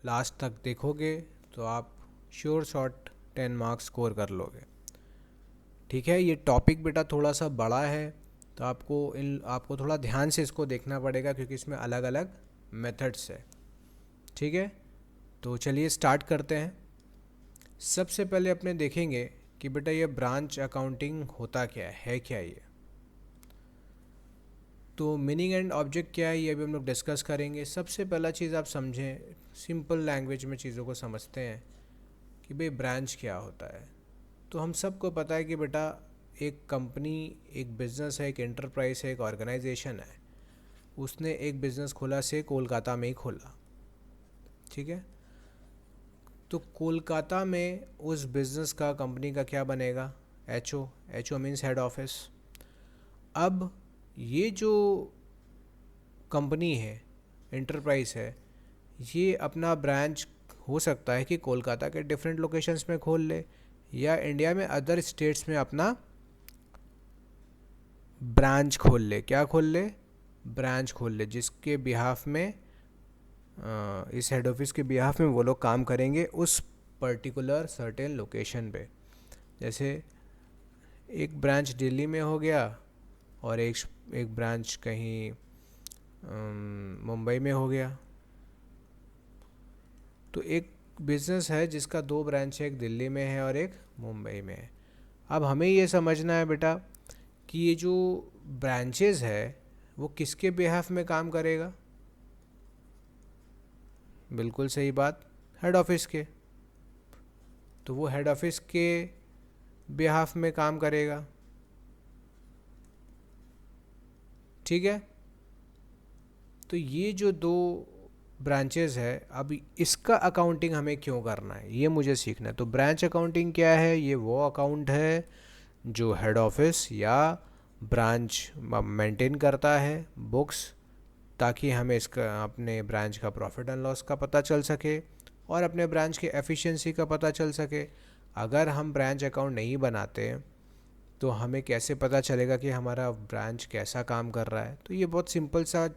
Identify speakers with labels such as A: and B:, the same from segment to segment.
A: Last तक देखोगे तो आप श्योर शॉट 10 मार्क्स स्कोर कर लोगे। ठीक है, ये टॉपिक बेटा थोड़ा सा बड़ा है, तो आपको थोड़ा ध्यान से इसको देखना पड़ेगा क्योंकि इसमें अलग अलग मेथड्स है। ठीक है, तो चलिए स्टार्ट करते हैं। सबसे पहले अपने देखेंगे कि बेटा ये ब्रांच अकाउंटिंग होता क्या है क्या ये। तो मीनिंग एंड ऑब्जेक्ट क्या है ये अभी हम लोग डिस्कस करेंगे। सबसे पहला चीज़ आप समझें, सिंपल लैंग्वेज में चीज़ों को समझते हैं कि भाई ब्रांच क्या होता है। तो हम सबको पता है कि बेटा एक कंपनी, एक बिज़नेस है, एक एंटरप्राइज है, एक ऑर्गेनाइजेशन है, उसने एक बिज़नेस खोला से कोलकाता में ही खोला। ठीक है, तो कोलकाता में उस बिज़नेस का, कंपनी का क्या बनेगा? H O means head office. अब ये जो कंपनी है, एंटरप्राइज है, ये अपना ब्रांच हो सकता है कि कोलकाता के डिफरेंट लोकेशंस में खोल ले या इंडिया में अदर स्टेट्स में अपना ब्रांच खोल ले। क्या खोल ले? ब्रांच खोल ले, जिसके बिहाफ में इस हेड ऑफिस के बिहाफ में वो लोग काम करेंगे उस पर्टिकुलर सर्टेन लोकेशन पे। जैसे एक ब्रांच दिल्ली में हो गया और एक ब्रांच कहीं मुंबई में हो गया। तो एक बिज़नेस है जिसका दो ब्रांच है, एक दिल्ली में है और एक मुंबई में है। अब हमें ये समझना है बेटा कि ये जो ब्रांचेस है वो किसके बिहाफ में काम करेगा? बिल्कुल सही बात, हेड ऑफिस के। तो वो हेड ऑफिस के बिहाफ में काम करेगा। ठीक है, तो ये जो दो ब्रांचेस है, अब इसका अकाउंटिंग हमें क्यों करना है ये मुझे सीखना है। तो ब्रांच अकाउंटिंग क्या है? ये वो अकाउंट है जो हेड ऑफिस या ब्रांच मेंटेन करता है बुक्स, ताकि हमें इसका अपने ब्रांच का प्रॉफिट एंड लॉस का पता चल सके और अपने ब्रांच की एफिशिएंसी का पता चल सके। अगर हम ब्रांच अकाउंट नहीं बनाते तो हमें कैसे पता चलेगा कि हमारा ब्रांच कैसा काम कर रहा है? तो ये बहुत सिंपल सा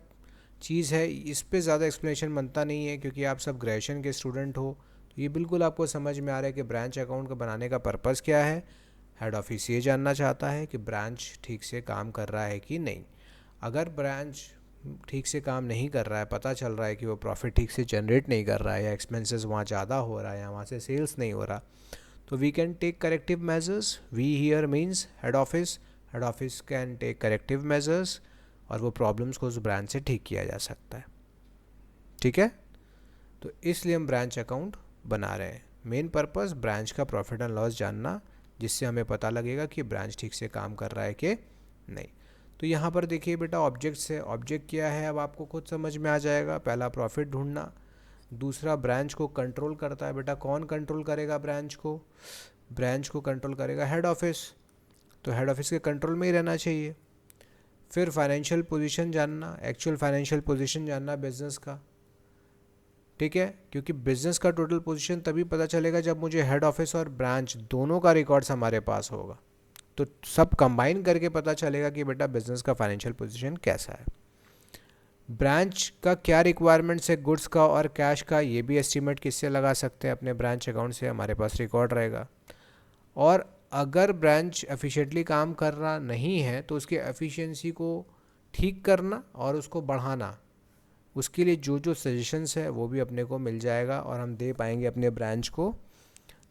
A: चीज़ है, इस पे ज़्यादा एक्सप्लेनेशन बनता नहीं है क्योंकि आप सब ग्रेजुएशन के स्टूडेंट हो। तो ये बिल्कुल आपको समझ में आ रहा है कि ब्रांच अकाउंट का बनाने का पर्पज़ क्या है। हेड ऑफिस ये जानना चाहता है कि ब्रांच ठीक से काम कर रहा है कि नहीं। अगर ब्रांच ठीक से काम नहीं कर रहा है, पता चल रहा है कि वो प्रॉफिट ठीक से जनरेट नहीं कर रहा है या एक्सपेंसेस वहाँ ज़्यादा हो रहा है या वहाँ से सेल्स नहीं हो रहा, तो we can take corrective measures. We here means head office. Head office can take corrective measures और वो प्रॉब्लम्स को उस ब्रांच से ठीक किया जा सकता है। ठीक है, तो इसलिए हम ब्रांच अकाउंट बना रहे हैं। मेन पर्पस ब्रांच का प्रॉफिट एंड लॉस जानना, जिससे हमें पता लगेगा कि ब्रांच ठीक से काम कर रहा है कि नहीं। तो यहाँ पर देखिए बेटा ऑब्जेक्ट्स है। ऑब्जेक्ट क्या है अब आपको खुद समझ में आ जाएगा। पहला प्रॉफिट ढूंढना, दूसरा ब्रांच को कंट्रोल करता है। बेटा कौन कंट्रोल करेगा ब्रांच को? ब्रांच को कंट्रोल करेगा हेड ऑफिस, तो हेड ऑफिस के कंट्रोल में ही रहना चाहिए। फिर फाइनेंशियल पोजीशन जानना, एक्चुअल फाइनेंशियल पोजीशन जानना बिजनेस का। ठीक है, क्योंकि बिजनेस का टोटल पोजीशन तभी पता चलेगा जब मुझे हेड ऑफिस और ब्रांच दोनों का रिकॉर्ड्स हमारे पास होगा। तो सब कंबाइन करके पता चलेगा कि बेटा बिजनेस का फाइनेंशियल पोजीशन कैसा है। ब्रांच का क्या रिक्वायरमेंट्स है गुड्स का और कैश का, ये भी एस्टिमेट किससे लगा सकते हैं? अपने ब्रांच अकाउंट से, हमारे पास रिकॉर्ड रहेगा। और अगर ब्रांच एफिशिएंटली काम कर रहा नहीं है तो उसकी एफिशिएंसी को ठीक करना और उसको बढ़ाना, उसके लिए जो जो सजेशंस है वो भी अपने को मिल जाएगा और हम दे पाएंगे अपने ब्रांच को।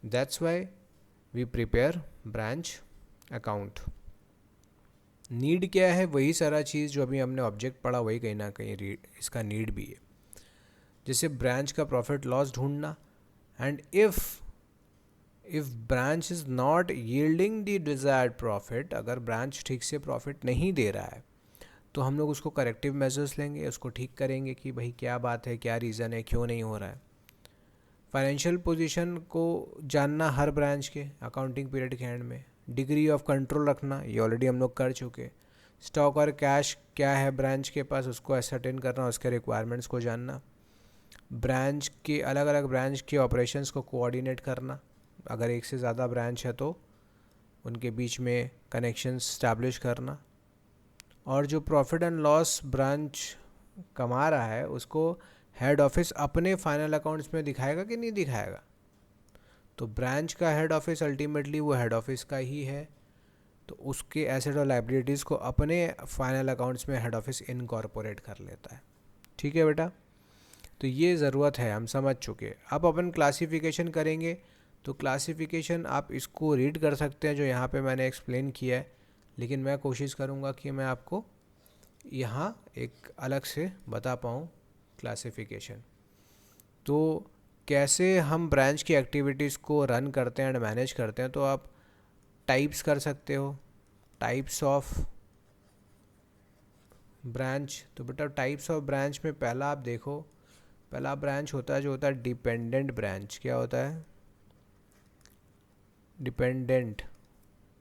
A: That's why we prepare branch account. Need क्या है? वही सारा चीज़ जो अभी हमने ऑब्जेक्ट पढ़ा, वही कहीं ना कहीं इसका नीड भी है। जैसे ब्रांच का प्रॉफिट लॉस ढूंढना, and if branch is not yielding the desired profit, अगर ब्रांच ठीक से प्रॉफिट नहीं दे रहा है तो हम लोग उसको करेक्टिव मेजर्स लेंगे, उसको ठीक करेंगे कि भाई क्या बात है, क्या रीज़न है, क्यों नहीं हो रहा है। फाइनेंशियल पोजीशन को जानना हर ब्रांच के अकाउंटिंग पीरियड के एंड में। डिग्री ऑफ कंट्रोल रखना, ये ऑलरेडी हम लोग कर चुके। स्टॉक और कैश क्या है ब्रांच के पास, उसको एसर्टेन करना, उसके रिक्वायरमेंट्स को जानना। ब्रांच के अलग अलग ब्रांच के ऑपरेशंस को कोऑर्डिनेट करना, अगर एक से ज़्यादा ब्रांच है तो उनके बीच में कनेक्शंस स्टैब्लिश करना। और जो प्रॉफिट एंड लॉस ब्रांच कमा रहा है उसको हेड ऑफिस अपने फाइनल अकाउंट्स में दिखाएगा कि नहीं दिखाएगा? तो ब्रांच का हेड ऑफिस अल्टीमेटली वो हेड ऑफिस का ही है, तो उसके एसेट और लाइबिलिटीज़ को अपने फाइनल अकाउंट्स में हेड ऑफिस इनकॉर्पोरेट कर लेता है। ठीक है बेटा, तो ये ज़रूरत है, हम समझ चुके। अब अपन क्लासिफिकेशन करेंगे, तो क्लासिफिकेशन आप इसको रीड कर सकते हैं जो यहाँ पे मैंने एक्सप्लेन किया है, लेकिन मैं कोशिश करूँगा कि मैं आपको यहाँ एक अलग से बता पाऊँ क्लासिफिकेशन। तो कैसे हम ब्रांच की एक्टिविटीज़ को रन करते हैं एंड मैनेज करते हैं, तो आप टाइप्स कर सकते हो, टाइप्स ऑफ ब्रांच। तो बेटा टाइप्स ऑफ ब्रांच में पहला आप देखो, पहला ब्रांच होता है जो होता है डिपेंडेंट ब्रांच। क्या होता है? Dependent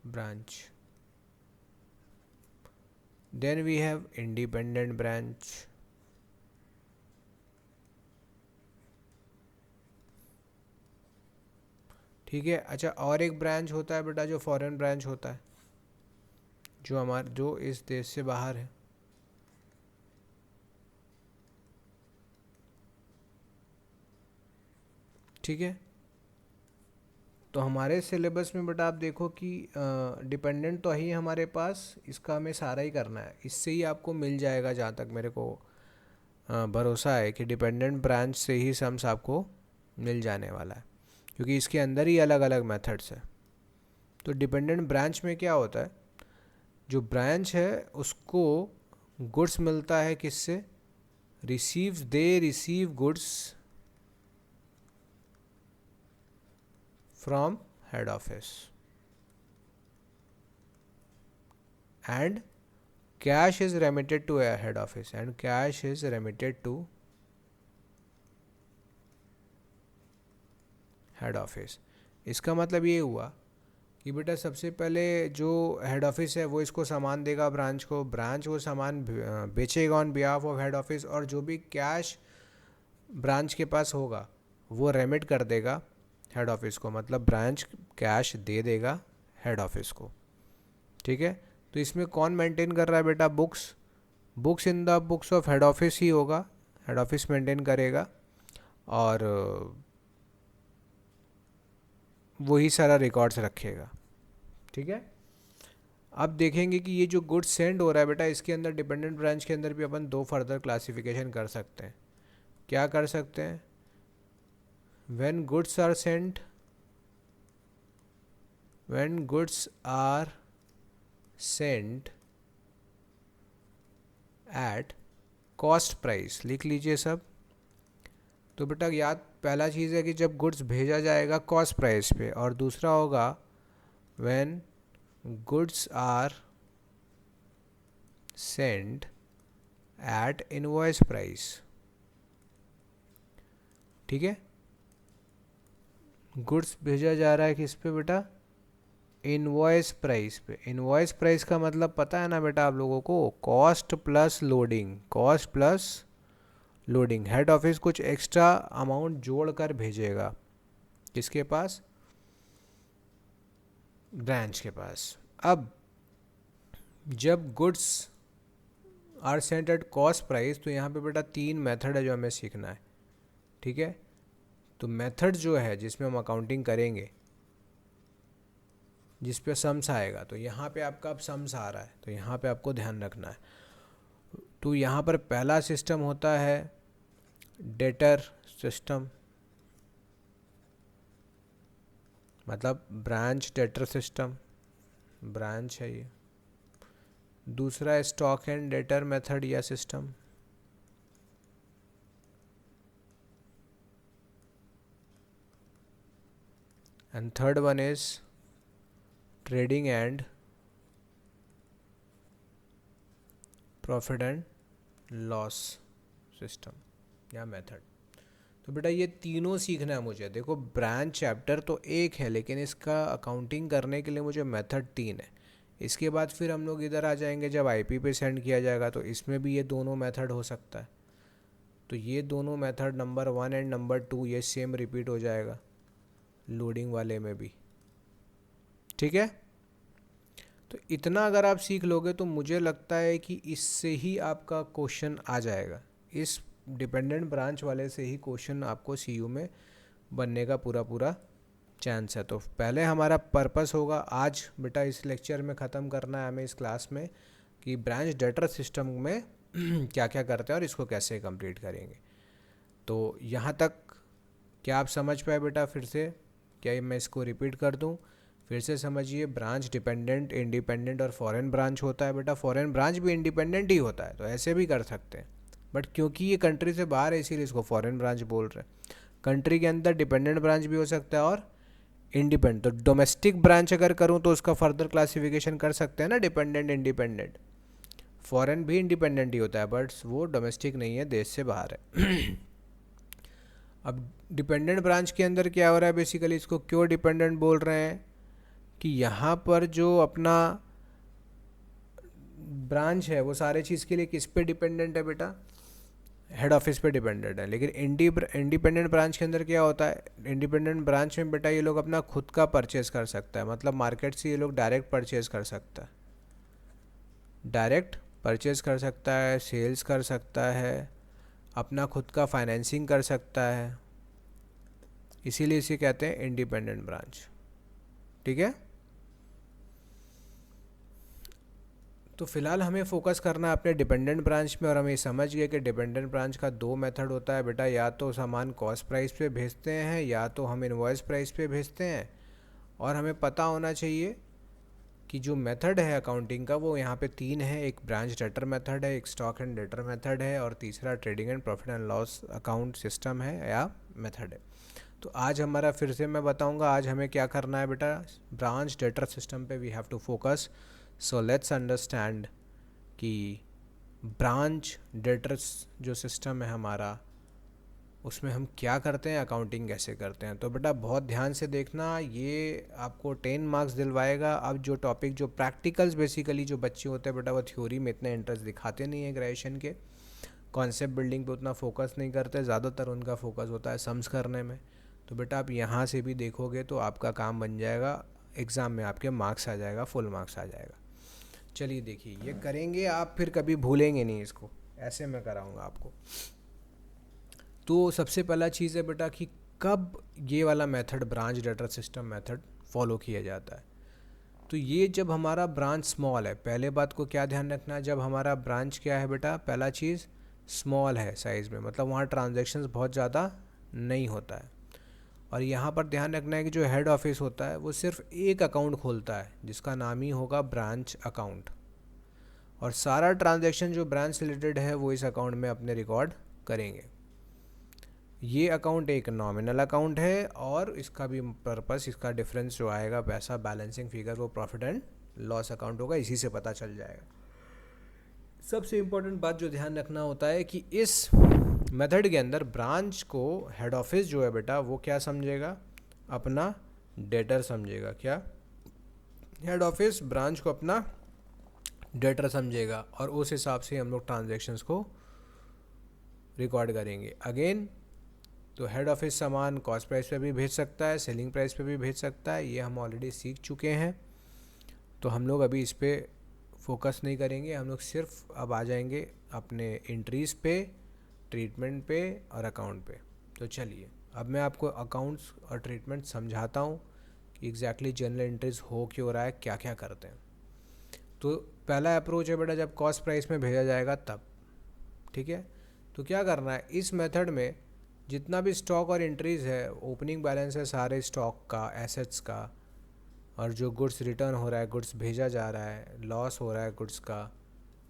A: branch. Then we have independent branch. ठीक है। अच्छा, और एक ब्रांच होता है बेटा जो फॉरेन ब्रांच होता है, जो इस देश से बाहर है। ठीक है, तो हमारे सिलेबस में बेटा आप देखो कि डिपेंडेंट तो ही हमारे पास, इसका हमें सारा ही करना है, इससे ही आपको मिल जाएगा, जहाँ तक मेरे को भरोसा है कि डिपेंडेंट ब्रांच से ही सम्स आपको मिल जाने वाला है, क्योंकि इसके अंदर ही अलग अलग मेथड्स है। तो डिपेंडेंट ब्रांच में क्या होता है, जो ब्रांच है उसको गुड्स मिलता है किससे? They receive goods from head office and cash is remitted to a head office and cash is remitted to head office. इसका मतलब ये हुआ कि बेटा सबसे पहले जो हेड ऑफिस है वो इसको सामान देगा ब्रांच को, ब्रांच वो सामान बेचेगा on behalf of head office, और जो भी कैश ब्रांच के पास होगा वो रेमिट कर देगा हेड ऑफिस को, मतलब ब्रांच कैश दे देगा हेड ऑफिस को। ठीक है, तो इसमें कौन मेंटेन कर रहा है बेटा? Books in the books of head office ही होगा, हेड ऑफिस मेंटेन करेगा, और वही सारा रिकॉर्ड्स रखेगा। ठीक है, अब देखेंगे कि ये जो गुड्स सेंड हो रहा है बेटा, इसके अंदर डिपेंडेंट ब्रांच के अंदर भी अपन दो फर्दर क्लासिफिकेशन कर सकते हैं। क्या कर सकते हैं? When goods are sent, when goods are sent at cost price, लिख लीजिए सब। तो बेटा याद, पहला चीज़ है कि जब गुड्स भेजा जाएगा कॉस्ट प्राइस पे, और दूसरा होगा when goods are sent at invoice price. ठीक है, गुड्स भेजा जा रहा है किस पे बेटा? इनवॉइस प्राइस पे। इनवॉइस प्राइस का मतलब पता है ना बेटा आप लोगों को? Cost plus loading, cost plus loading. Head office कुछ एक्स्ट्रा अमाउंट जोड़ कर भेजेगा किसके पास? ब्रांच के पास। अब जब goods are sent at cost price, तो यहाँ पे बेटा तीन मेथड है जो हमें सीखना है। ठीक है, तो मेथड जो है जिसमें हम अकाउंटिंग करेंगे, जिस पे सम्स आएगा, तो यहाँ पे आपका अब सम्स आ रहा है, तो यहाँ पे आपको ध्यान रखना है। तो यहाँ पर पहला सिस्टम होता है डेटर सिस्टम, मतलब ब्रांच डेटर सिस्टम, ब्रांच है ये। दूसरा स्टॉक एंड डेटर मेथड या system, and third one is trading and profit and loss system या मेथड। तो बेटा ये तीनों सीखना है मुझे। देखो ब्रांच चैप्टर तो एक है, लेकिन इसका अकाउंटिंग करने के लिए मुझे मेथड तीन है। इसके बाद फिर हम लोग इधर आ जाएंगे जब आईपी पे सेंड किया जाएगा, तो इसमें भी ये दोनों मेथड हो सकता है। तो ये दोनों मेथड नंबर 1 एंड नंबर 2 ये सेम रिपीट हो जाएगा लोडिंग वाले में भी। ठीक है, तो इतना अगर आप सीख लोगे तो मुझे लगता है कि इससे ही आपका क्वेश्चन आ जाएगा। इस डिपेंडेंट ब्रांच वाले से ही क्वेश्चन आपको सीयू में बनने का पूरा पूरा चांस है। तो पहले हमारा पर्पस होगा आज बेटा इस लेक्चर में ख़त्म करना है हमें इस क्लास में कि ब्रांच डेटा सिस्टम में क्या क्या करते हैं और इसको कैसे कंप्लीट करेंगे। तो यहाँ तक क्या आप समझ पाए बेटा? फिर से क्या मैं इसको रिपीट कर दूँ? फिर से समझिए, ब्रांच डिपेंडेंट, इंडिपेंडेंट और फॉरेन ब्रांच होता है बेटा। फॉरेन ब्रांच भी इंडिपेंडेंट ही होता है, तो ऐसे भी कर सकते हैं, बट क्योंकि ये कंट्री से बाहर है इसीलिए इसको फॉरेन ब्रांच बोल रहे हैं। कंट्री के अंदर डिपेंडेंट ब्रांच भी हो सकता है और इंडिपेंडेंट। तो डोमेस्टिक ब्रांच अगर करूँ तो उसका फर्दर क्लासिफिकेशन कर सकते हैं ना, डिपेंडेंट इंडिपेंडेंट। फॉरेन भी इंडिपेंडेंट ही होता है बट वो डोमेस्टिक नहीं है, देश से बाहर है। अब डिपेंडेंट ब्रांच के अंदर क्या हो रहा है बेसिकली, इसको क्यों डिपेंडेंट बोल रहे हैं कि यहाँ पर जो अपना ब्रांच है वो सारे चीज़ के लिए किस पे डिपेंडेंट है बेटा? हेड ऑफिस पे डिपेंडेंट है। लेकिन इंडिपेंडेंट ब्रांच के अंदर क्या होता है, इंडिपेंडेंट ब्रांच में बेटा ये लोग अपना खुद का परचेज़ कर सकता है, मतलब मार्केट से ये लोग डायरेक्ट परचेज़ कर सकता है, डायरेक्ट परचेज़ कर सकता है, सेल्स कर सकता है, अपना खुद का फाइनेंसिंग कर सकता है, इसीलिए इसे कहते हैं इंडिपेंडेंट ब्रांच। ठीक है, तो फिलहाल हमें फोकस करना है अपने डिपेंडेंट ब्रांच में। और हम ये समझ गए कि डिपेंडेंट ब्रांच का दो मेथड होता है बेटा, या तो सामान कॉस्ट प्राइस पे भेजते हैं या तो हम इनवॉइस प्राइस पे भेजते हैं। और हमें पता होना चाहिए कि जो मेथड है अकाउंटिंग का वो यहाँ पे तीन है, एक ब्रांच डेटर मेथड है, एक स्टॉक एंड डेटर मेथड है और तीसरा trading and profit and loss account system है या मेथड है। तो आज हमारा फिर से मैं बताऊंगा आज हमें क्या करना है बेटा, ब्रांच डेटर सिस्टम पे we have to focus. So let's understand कि ब्रांच डेटर्स जो सिस्टम है हमारा उसमें हम क्या करते हैं, अकाउंटिंग कैसे करते हैं। तो बेटा बहुत ध्यान से देखना, ये आपको 10 मार्क्स दिलवाएगा। अब जो टॉपिक जो प्रैक्टिकल्स बेसिकली जो बच्चे होते हैं बेटा वो थ्योरी में इतना इंटरेस्ट दिखाते नहीं है, ग्रेजुएशन के कॉन्सेप्ट बिल्डिंग पे उतना फोकस नहीं करते, ज़्यादातर उनका फोकस होता है सम्स करने में। तो बेटा आप यहाँ से भी देखोगे तो आपका काम बन जाएगा, एग्ज़ाम में आपके मार्क्स आ जाएगा, फुल मार्क्स आ जाएगा। चलिए देखिए ये करेंगे आप, फिर कभी भूलेंगे नहीं इसको, ऐसे मैं कराऊंगा आपको। तो सबसे पहला चीज़ है बेटा कि कब ये वाला method branch data system method follow किया जाता है। तो ये जब हमारा ब्रांच स्मॉल है, पहले बात को क्या ध्यान रखना है, जब हमारा ब्रांच क्या है बेटा, पहला चीज़ स्मॉल है साइज़ में, मतलब वहाँ ट्रांजैक्शंस बहुत ज़्यादा नहीं होता है। और यहाँ पर ध्यान रखना है कि जो हेड ऑफिस होता है वो सिर्फ एक अकाउंट खोलता है जिसका नाम ही होगा ब्रांच अकाउंट, और सारा ट्रांजैक्शन जो ब्रांच से रिलेटेड है वो इस अकाउंट में अपने रिकॉर्ड करेंगे। ये अकाउंट एक नॉमिनल अकाउंट है और इसका भी पर्पस, इसका डिफरेंस जो आएगा पैसा बैलेंसिंग फिगर वो प्रॉफिट एंड लॉस अकाउंट होगा, इसी से पता चल जाएगा। सबसे इम्पोर्टेंट बात जो ध्यान रखना होता है कि इस मेथड के अंदर ब्रांच को हेड ऑफिस जो है बेटा वो क्या समझेगा, अपना डेटर समझेगा। क्या, हेड ऑफिस ब्रांच को अपना डेटर समझेगा और उस हिसाब से हम लोग ट्रांजैक्शंस को रिकॉर्ड करेंगे। अगेन तो हेड ऑफिस सामान कॉस्ट प्राइस पे भी भेज सकता है, सेलिंग प्राइस पे भी भेज सकता है, ये हम ऑलरेडी सीख चुके हैं। तो हम लोग अभी इस पर फोकस नहीं करेंगे, हम लोग सिर्फ अब आ जाएंगे अपने एंट्रीज़ पे, ट्रीटमेंट पे और अकाउंट पे। तो चलिए अब मैं आपको अकाउंट्स और ट्रीटमेंट समझाता हूँ कि एग्जैक्टली जनरल एंट्रीज हो क्यों रहा है, क्या क्या करते हैं। तो पहला अप्रोच है बेटा जब कॉस्ट प्राइस में भेजा जाएगा तब, ठीक है। तो क्या करना है, इस मेथड में जितना भी स्टॉक और एंट्रीज़ है, ओपनिंग बैलेंस है सारे स्टॉक का, एसेट्स का, और जो गुड्स रिटर्न हो रहा है, गुड्स भेजा जा रहा है, लॉस हो रहा है गुड्स का,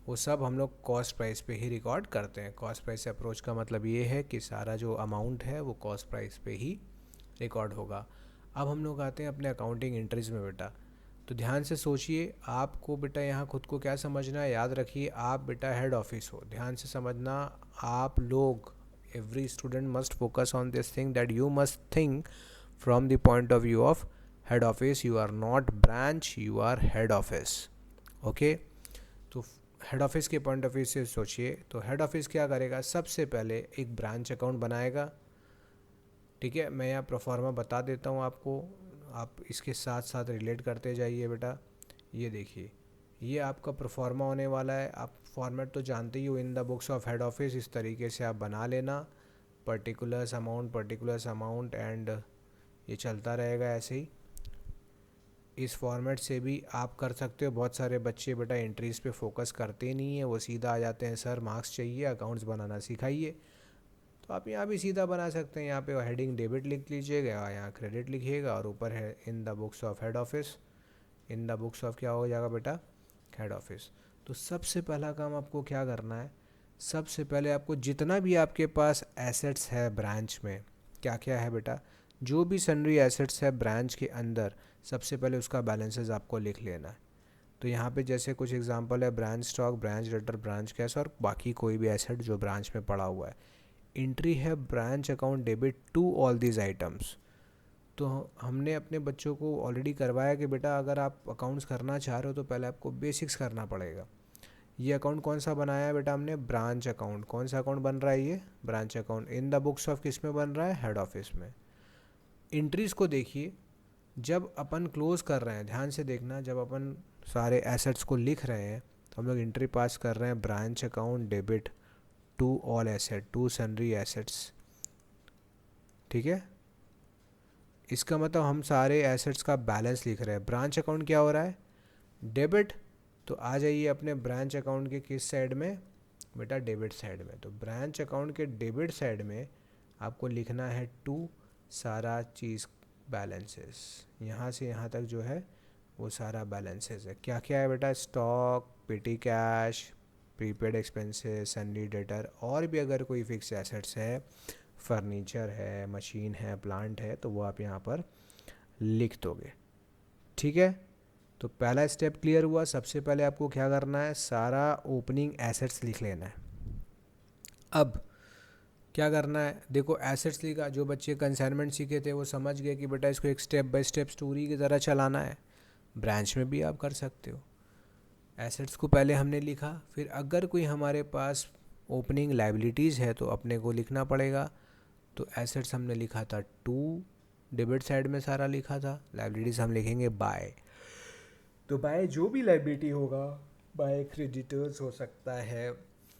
A: वो सब हम लोग कॉस्ट प्राइस पे ही रिकॉर्ड करते हैं। कॉस्ट प्राइस अप्रोच का मतलब ये है कि सारा जो अमाउंट है वो कॉस्ट प्राइस पे ही रिकॉर्ड होगा। अब हम लोग आते हैं अपने अकाउंटिंग एंट्रीज़ में बेटा। तो ध्यान से सोचिए, आपको बेटा यहाँ खुद को क्या समझना है, याद रखिए आप बेटा हेड ऑफिस हो, ध्यान से समझना। आप लोग, every student must focus on this thing that you must think from the point of view of head office. You are not branch, you are head office. okay? तो हेड ऑफिस के point of view से सोचिए। तो head office क्या करेगा, सबसे पहले एक ब्रांच अकाउंट बनाएगा, ठीक है। मैं यहाँ प्रोफार्मा बता देता हूँ आपको, आप इसके साथ साथ रिलेट करते जाइए बेटा। ये देखिए, ये आपका प्रोफार्मा होने वाला है। आप फॉर्मेट तो जानते ही हो, इन the books of head office, इस तरीके से आप बना लेना, पर्टिकुलर्स अमाउंट एंड ये चलता रहेगा ऐसे ही। इस फॉर्मेट से भी आप कर सकते हो। बहुत सारे बच्चे बेटा एंट्रीज़ पे फोकस करते ही नहीं है, वो सीधा आ जाते हैं सर मार्क्स चाहिए, अकाउंट्स बनाना सिखाइए। तो आप यहाँ भी सीधा बना सकते हैं, यहाँ पे हेडिंग डेबिट लिख लीजिएगा, यहाँ क्रेडिट लिखिएगा और ऊपर है इन the books of head office. In the books of क्या हो जाएगा बेटा, हेड ऑफिस। तो सबसे पहला काम आपको क्या करना है, सबसे पहले आपको जितना भी आपके पास एसेट्स है ब्रांच में, क्या क्या है बेटा, जो भी सन्ड्री एसेट्स है ब्रांच के अंदर, सबसे पहले उसका बैलेंसेस आपको लिख लेना है। तो यहाँ पे जैसे कुछ एग्जांपल है, branch stock, branch debtor, branch cash और बाकी कोई भी एसेट जो ब्रांच में पड़ा हुआ है। एंट्री है branch account debit to all these items. तो हमने अपने बच्चों को ऑलरेडी करवाया कि बेटा अगर आप अकाउंट्स करना चाह रहे हो तो पहले आपको बेसिक्स करना पड़ेगा। ये अकाउंट कौन सा बनाया है बेटा हमने, ब्रांच अकाउंट। कौन सा अकाउंट बन रहा है ये, branch account. In the books of किस में बन रहा है, हेड ऑफिस में। एंट्रीज़ को देखिए, जब अपन क्लोज कर रहे हैं, ध्यान से देखना, जब अपन सारे एसेट्स को लिख रहे हैं तो हम लोग एंट्री पास कर रहे हैं branch account debit to all asset, to sundry assets, ठीक है। इसका मतलब हम सारे एसेट्स का बैलेंस लिख रहे हैं। ब्रांच अकाउंट क्या हो रहा है, डेबिट। तो आ जाइए अपने ब्रांच अकाउंट के किस साइड में बेटा, डेबिट साइड में। तो ब्रांच अकाउंट के डेबिट साइड में आपको लिखना है टू, सारा चीज़ बैलेंसेस, यहाँ से यहाँ तक जो है वो सारा बैलेंसेस है। क्या क्या है बेटा, स्टॉक, पेटी cash, prepaid expenses, sundry debtor, और भी अगर कोई फिक्स एसेट्स है, फर्नीचर है, मशीन है, प्लांट है, तो वो आप यहाँ पर लिख दोगे, ठीक है। तो पहला स्टेप क्लियर हुआ। सबसे पहले आपको क्या करना है, सारा ओपनिंग एसेट्स लिख लेना है। अब क्या करना है, देखो एसेट्स लिखा, जो बच्चे कंसाइनमेंट सीखे थे वो समझ गए कि बेटा इसको एक स्टेप बाय स्टेप स्टोरी की तरह चलाना है। ब्रांच में भी आप कर सकते हो। एसेट्स को पहले हमने लिखा, फिर अगर कोई हमारे पास ओपनिंग लाइबिलिटीज़ है तो अपने को लिखना पड़ेगा। तो एसेट्स हमने लिखा था टू, डेबिट साइड में सारा लिखा था। लाइबिलिटीज़ हम लिखेंगे बाय। तो बाय जो भी लाइबिलिटी होगा, बाय क्रेडिटर्स हो सकता है,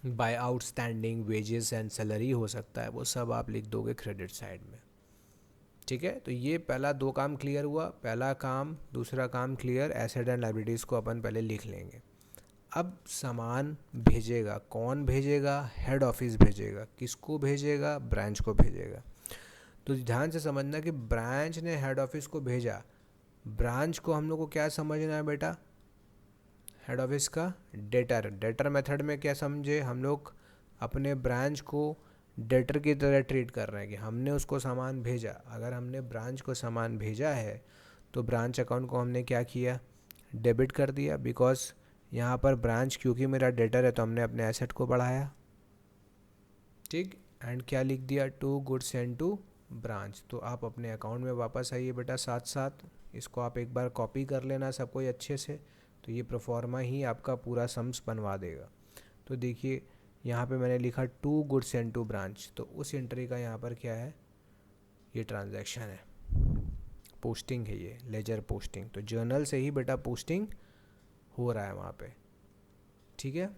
A: by outstanding wages and salary हो सकता है, वो सब आप लिख दोगे क्रेडिट साइड में, ठीक है। तो ये पहला दो काम क्लियर हुआ, पहला काम। दूसरा काम क्लियर, एसेट एंड लाइबिलिटीज़ को अपन पहले लिख लेंगे। अब सामान भेजेगा कौन भेजेगा, हेड ऑफिस भेजेगा। किसको भेजेगा, ब्रांच को भेजेगा। तो ध्यान से समझना कि ब्रांच ने हेड ऑफिस को भेजा। ब्रांच को हम लोग को क्या समझना है बेटा, हेड ऑफिस का डेटर। डेटर मेथड में क्या समझे हम लोग, अपने ब्रांच को डेटर की तरह ट्रीट कर रहे हैं कि हमने उसको सामान भेजा। अगर हमने ब्रांच को सामान भेजा है तो ब्रांच अकाउंट को हमने क्या किया, डेबिट कर दिया। बिकॉज यहाँ पर ब्रांच क्योंकि मेरा डेटर है तो हमने अपने एसेट को बढ़ाया, ठीक। एंड क्या लिख दिया, to goods send to branch. तो आप अपने अकाउंट में वापस आइए बेटा, साथ साथ इसको आप एक बार कॉपी कर लेना सब कोई अच्छे से। तो ये प्रोफॉर्मा ही आपका पूरा सम्स बनवा देगा। तो देखिए यहाँ पे मैंने लिखा to goods send to branch, तो उस एंट्री का यहाँ पर क्या है, ये ट्रांजैक्शन है, पोस्टिंग है, ये लेजर पोस्टिंग। तो जर्नल से ही बेटा पोस्टिंग हो रहा है वहाँ पे, ठीक है।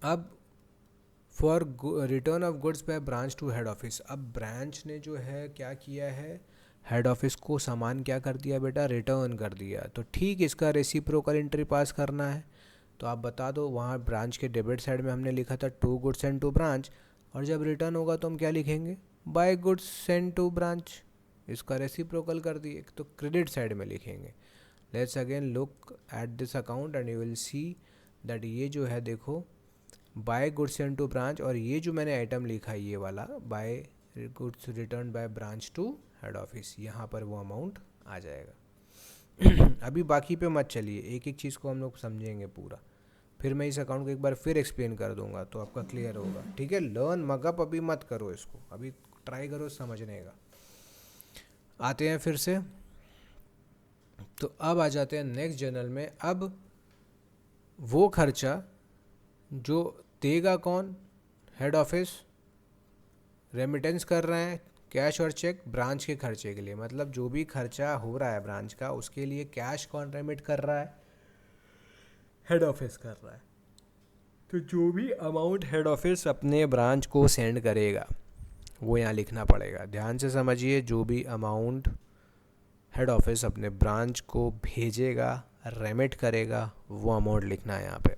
A: अब for return of goods by branch to head office, अब ब्रांच ने जो है क्या किया है, हेड ऑफिस को सामान क्या कर दिया बेटा, रिटर्न कर दिया। तो ठीक इसका रेसिप्रोकल एंट्री पास करना है। तो आप बता दो, वहाँ ब्रांच के डेबिट साइड में हमने लिखा था to goods send to branch, और जब रिटर्न होगा तो हम क्या लिखेंगे, by goods send to branch. इसका रेसिप्रोकल कर दिए तो क्रेडिट साइड में लिखेंगे। Let's again look at this account and you will see that ये जो है देखो, by goods send to branch, और ये जो मैंने आइटम लिखा है ये वाला, by goods return by branch to head office, यहाँ पर वो अमाउंट आ जाएगा। अभी बाकी पे मत चलिए, एक एक चीज़ को हम लोग समझेंगे पूरा, फिर मैं इस अकाउंट को एक बार फिर एक्सप्लेन कर दूंगा तो आपका क्लियर होगा, ठीक है। लर्न मगअप अभी मत करो इसको, अभी ट्राई करो समझने का। आते हैं फिर से, तो अब आ जाते हैं नेक्स्ट जर्नल में। अब वो खर्चा जो देगा कौन, हेड ऑफिस। रेमिटेंस कर रहे हैं कैश और चेक ब्रांच के खर्चे के लिए, मतलब जो भी खर्चा हो रहा है ब्रांच का उसके लिए कैश कौन रेमिट कर रहा है, हेड ऑफिस कर रहा है। तो जो भी अमाउंट हेड ऑफिस अपने ब्रांच को सेंड करेगा वो यहाँ लिखना पड़ेगा। ध्यान से समझिए, जो भी अमाउंट हेड ऑफिस अपने ब्रांच को भेजेगा, रेमिट करेगा, वो अमाउंट लिखना है यहाँ पे।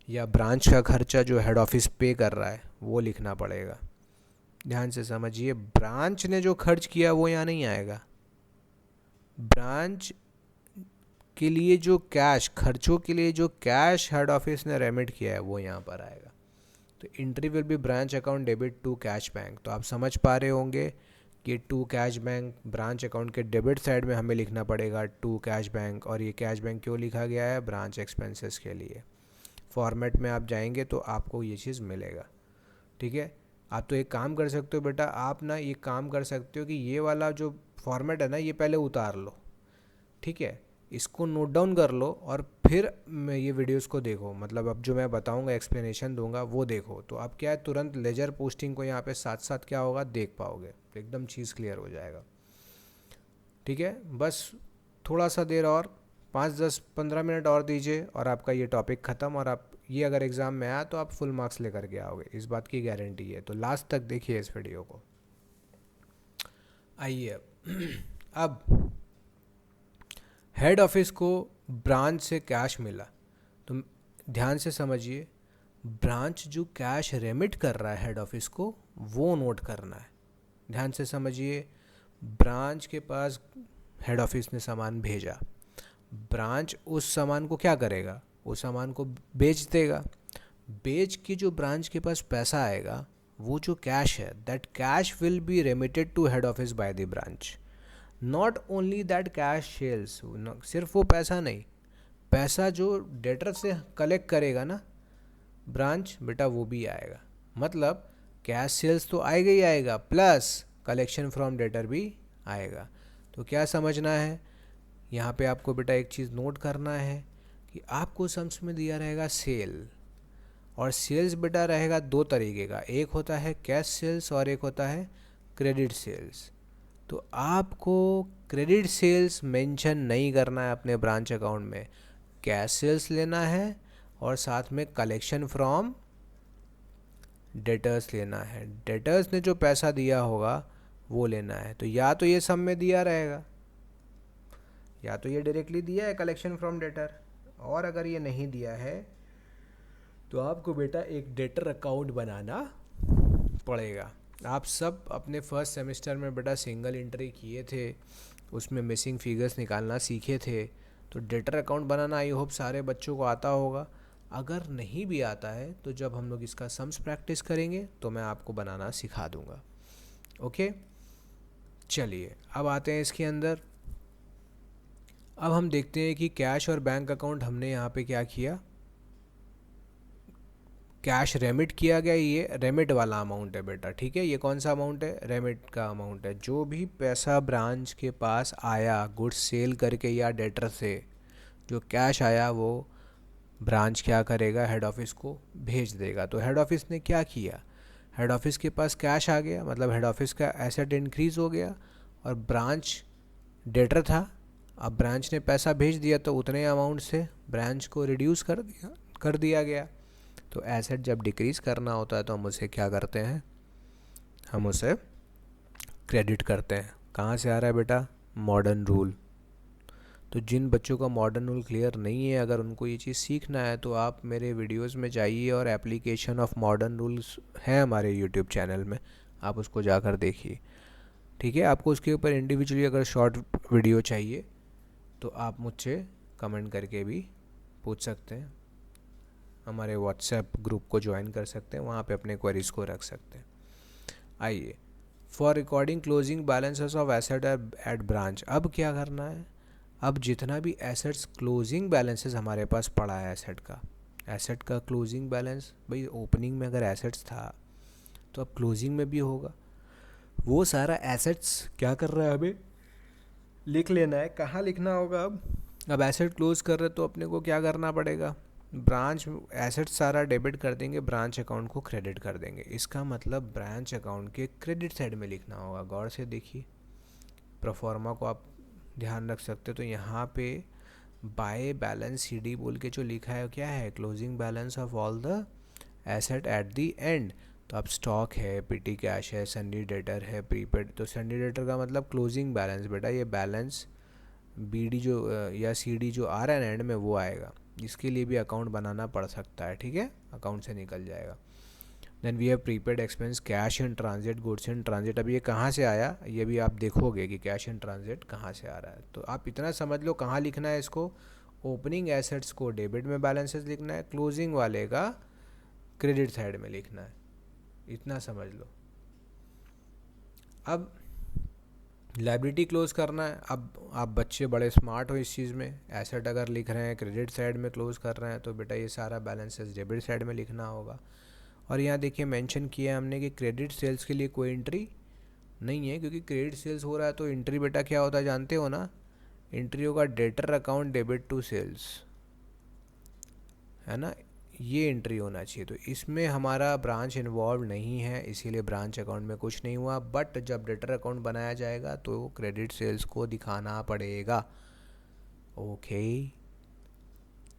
A: या ब्रांच का खर्चा जो हेड ऑफिस पे कर रहा है वो लिखना पड़ेगा। ध्यान से समझिए, ब्रांच ने जो खर्च किया वो यहाँ नहीं आएगा। ब्रांच के लिए जो कैश, खर्चों के लिए जो कैश हेड ऑफिस ने रेमिट किया है वो यहाँ पर आएगा। तो entry will be branch account debit to cash bank. तो आप समझ पा रहे होंगे कि to cash bank, branch account के डेबिट साइड में हमें लिखना पड़ेगा टू कैश बैंक। और ये कैश बैंक क्यों लिखा गया है? ब्रांच एक्सपेंसेस के लिए। फॉर्मेट में आप जाएंगे तो आपको ये चीज़ मिलेगा। ठीक है, आप तो एक काम कर सकते हो बेटा, आप ना ये काम कर सकते हो कि ये वाला जो फॉर्मेट है ना, ये पहले उतार लो। ठीक है, इसको नोट डाउन कर लो और फिर ये वीडियोस को देखो। मतलब अब जो मैं बताऊंगा, एक्सप्लेनेशन दूंगा, वो देखो। तो आप क्या है, तुरंत लेजर पोस्टिंग को यहाँ पे साथ साथ क्या होगा देख पाओगे, तो एकदम चीज़ क्लियर हो जाएगा। ठीक है, बस थोड़ा सा देर और 5-10-15 मिनट और दीजिए और आपका ये टॉपिक ख़त्म। और आप ये अगर एग्ज़ाम में आया तो आप फुल मार्क्स लेकर के आओगे, इस बात की गारंटी है। तो लास्ट तक देखिए इस वीडियो को। आइए अब हेड ऑफिस को ब्रांच से कैश मिला, तो ध्यान से समझिए, ब्रांच जो कैश रेमिट कर रहा है हेड ऑफिस को वो नोट करना है। ध्यान से समझिए, ब्रांच के पास हेड ऑफिस ने सामान भेजा, ब्रांच उस सामान को क्या करेगा, उस सामान को बेच देगा। बेच के जो ब्रांच के पास पैसा आएगा, वो जो कैश है, that cash will be remitted to head office by the branch. Not only that cash sales, सिर्फ वो पैसा नहीं, पैसा जो डेटर से कलेक्ट करेगा ना ब्रांच, बेटा वो भी आएगा। मतलब कैश सेल्स तो आएगा ही आएगा, प्लस कलेक्शन फ्रॉम डेटर भी आएगा। तो क्या समझना है यहाँ पे आपको बेटा, एक चीज़ नोट करना है कि आपको सम्स में दिया रहेगा सेल, और सेल्स बेटा रहेगा दो तरीके का, एक होता है कैश सेल्स और एक होता है क्रेडिट सेल्स। तो आपको क्रेडिट सेल्स मेंशन नहीं करना है अपने ब्रांच अकाउंट में, कैश सेल्स लेना है और साथ में कलेक्शन फ्रॉम डेटर्स लेना है। डेटर्स ने जो पैसा दिया होगा वो लेना है। तो या तो ये सम में दिया रहेगा, या तो ये डायरेक्टली दिया है कलेक्शन फ्रॉम डेटर, और अगर ये नहीं दिया है तो आपको बेटा एक डेटर अकाउंट बनाना पड़ेगा। आप सब अपने फर्स्ट सेमेस्टर में बेटा सिंगल एंट्री किए थे, उसमें मिसिंग फिगर्स निकालना सीखे थे। तो debtor account banana I hope सारे बच्चों को आता होगा। अगर नहीं भी आता है तो जब हम लोग इसका सम्स प्रैक्टिस करेंगे तो मैं आपको बनाना सिखा दूंगा। ओके, चलिए अब आते हैं इसके अंदर। अब हम देखते हैं कि कैश और बैंक अकाउंट हमने यहाँ पे क्या किया, कैश रेमिट किया गया, ये रेमिट वाला अमाउंट है बेटा। ठीक है, ये कौन सा अमाउंट है, रेमिट का अमाउंट है। जो भी पैसा ब्रांच के पास आया गुड्स सेल करके या डेटर से, जो कैश आया वो ब्रांच क्या करेगा, हेड ऑफिस को भेज देगा। तो हेड ऑफिस ने क्या किया, हेड ऑफिस के पास कैश आ गया, मतलब हेड ऑफिस का एसेट इंक्रीज़ हो गया, और ब्रांच डेटर था, अब ब्रांच ने पैसा भेज दिया तो उतने अमाउंट से ब्रांच को रिड्यूस कर दिया गया। तो एसेट जब डिक्रीज़ करना होता है तो हम उसे क्या करते हैं, हम उसे क्रेडिट करते हैं। कहाँ से आ रहा है बेटा, मॉडर्न रूल। तो जिन बच्चों का मॉडर्न रूल क्लियर नहीं है, अगर उनको ये चीज़ सीखना है तो आप मेरे वीडियोस में जाइए और एप्लीकेशन ऑफ मॉडर्न रूल्स है हमारे यूट्यूब चैनल में, आप उसको जाकर देखिए। ठीक है, आपको उसके ऊपर इंडिविजुअली अगर शॉर्ट वीडियो चाहिए तो आप मुझसे कमेंट करके भी पूछ सकते हैं, हमारे व्हाट्सएप ग्रुप को ज्वाइन कर सकते हैं, वहाँ पे अपने क्वेरीज को रख सकते हैं। आइए, for recording closing balances of asset at branch, अब क्या करना है, अब जितना भी एसेट्स क्लोजिंग बैलेंसेस हमारे पास पड़ा है एसेट का क्लोजिंग बैलेंस, भाई ओपनिंग में अगर एसेट्स था तो अब क्लोजिंग में भी होगा। वो सारा एसेट्स क्या कर रहा है, हमें लिख लेना है। कहाँ लिखना होगा, अब एसेट क्लोज कर रहे तो अपने को क्या करना पड़ेगा, ब्रांच एसेट सारा डेबिट कर देंगे, ब्रांच अकाउंट को क्रेडिट कर देंगे। इसका मतलब ब्रांच अकाउंट के क्रेडिट साइड में लिखना होगा। गौर से देखिए, प्रोफॉर्मा को आप ध्यान रख सकते हो। तो यहाँ पे बाय बैलेंस सी डी बोल के जो लिखा है क्या है, closing balance of all the asset at the end. तो अब स्टॉक है, पीटी कैश है, सन्डी डेटर है, प्रीपेड। तो सन्डी डेटर का मतलब क्लोजिंग बैलेंस बेटा, ये बैलेंस बी डी जो या सी डी जो आ रहा है एंड में वो आएगा। इसके लिए भी अकाउंट बनाना पड़ सकता है, ठीक है, अकाउंट से निकल जाएगा। Then we have prepaid expense, cash in transit, goods in transit. अब ये कहाँ से आया, ये भी आप देखोगे कि कैश इन ट्रांजिट कहाँ से आ रहा है। तो आप इतना समझ लो कहाँ लिखना है इसको, ओपनिंग एसेट्स को डेबिट में बैलेंसेस लिखना है, क्लोजिंग वाले का क्रेडिट साइड में लिखना है, इतना समझ लो। अब लाइबिलिटी क्लोज करना है। अब आप बच्चे बड़े स्मार्ट हो इस चीज़ में, एसेट अगर लिख रहे हैं क्रेडिट साइड में क्लोज कर रहे हैं तो बेटा ये सारा बैलेंसेस डेबिट साइड में लिखना होगा। और यहाँ देखिए मेंशन किया है हमने कि क्रेडिट सेल्स के लिए कोई एंट्री नहीं है, क्योंकि क्रेडिट सेल्स हो रहा है तो एंट्री बेटा क्या होता है जानते हो ना, एंट्री होगा debtor account debit to sales, है ना, ये एंट्री होना चाहिए। तो इसमें हमारा ब्रांच इन्वॉल्व नहीं है, इसीलिए ब्रांच अकाउंट में कुछ नहीं हुआ। बट जब डेटर अकाउंट बनाया जाएगा तो क्रेडिट सेल्स को दिखाना पड़ेगा। ओके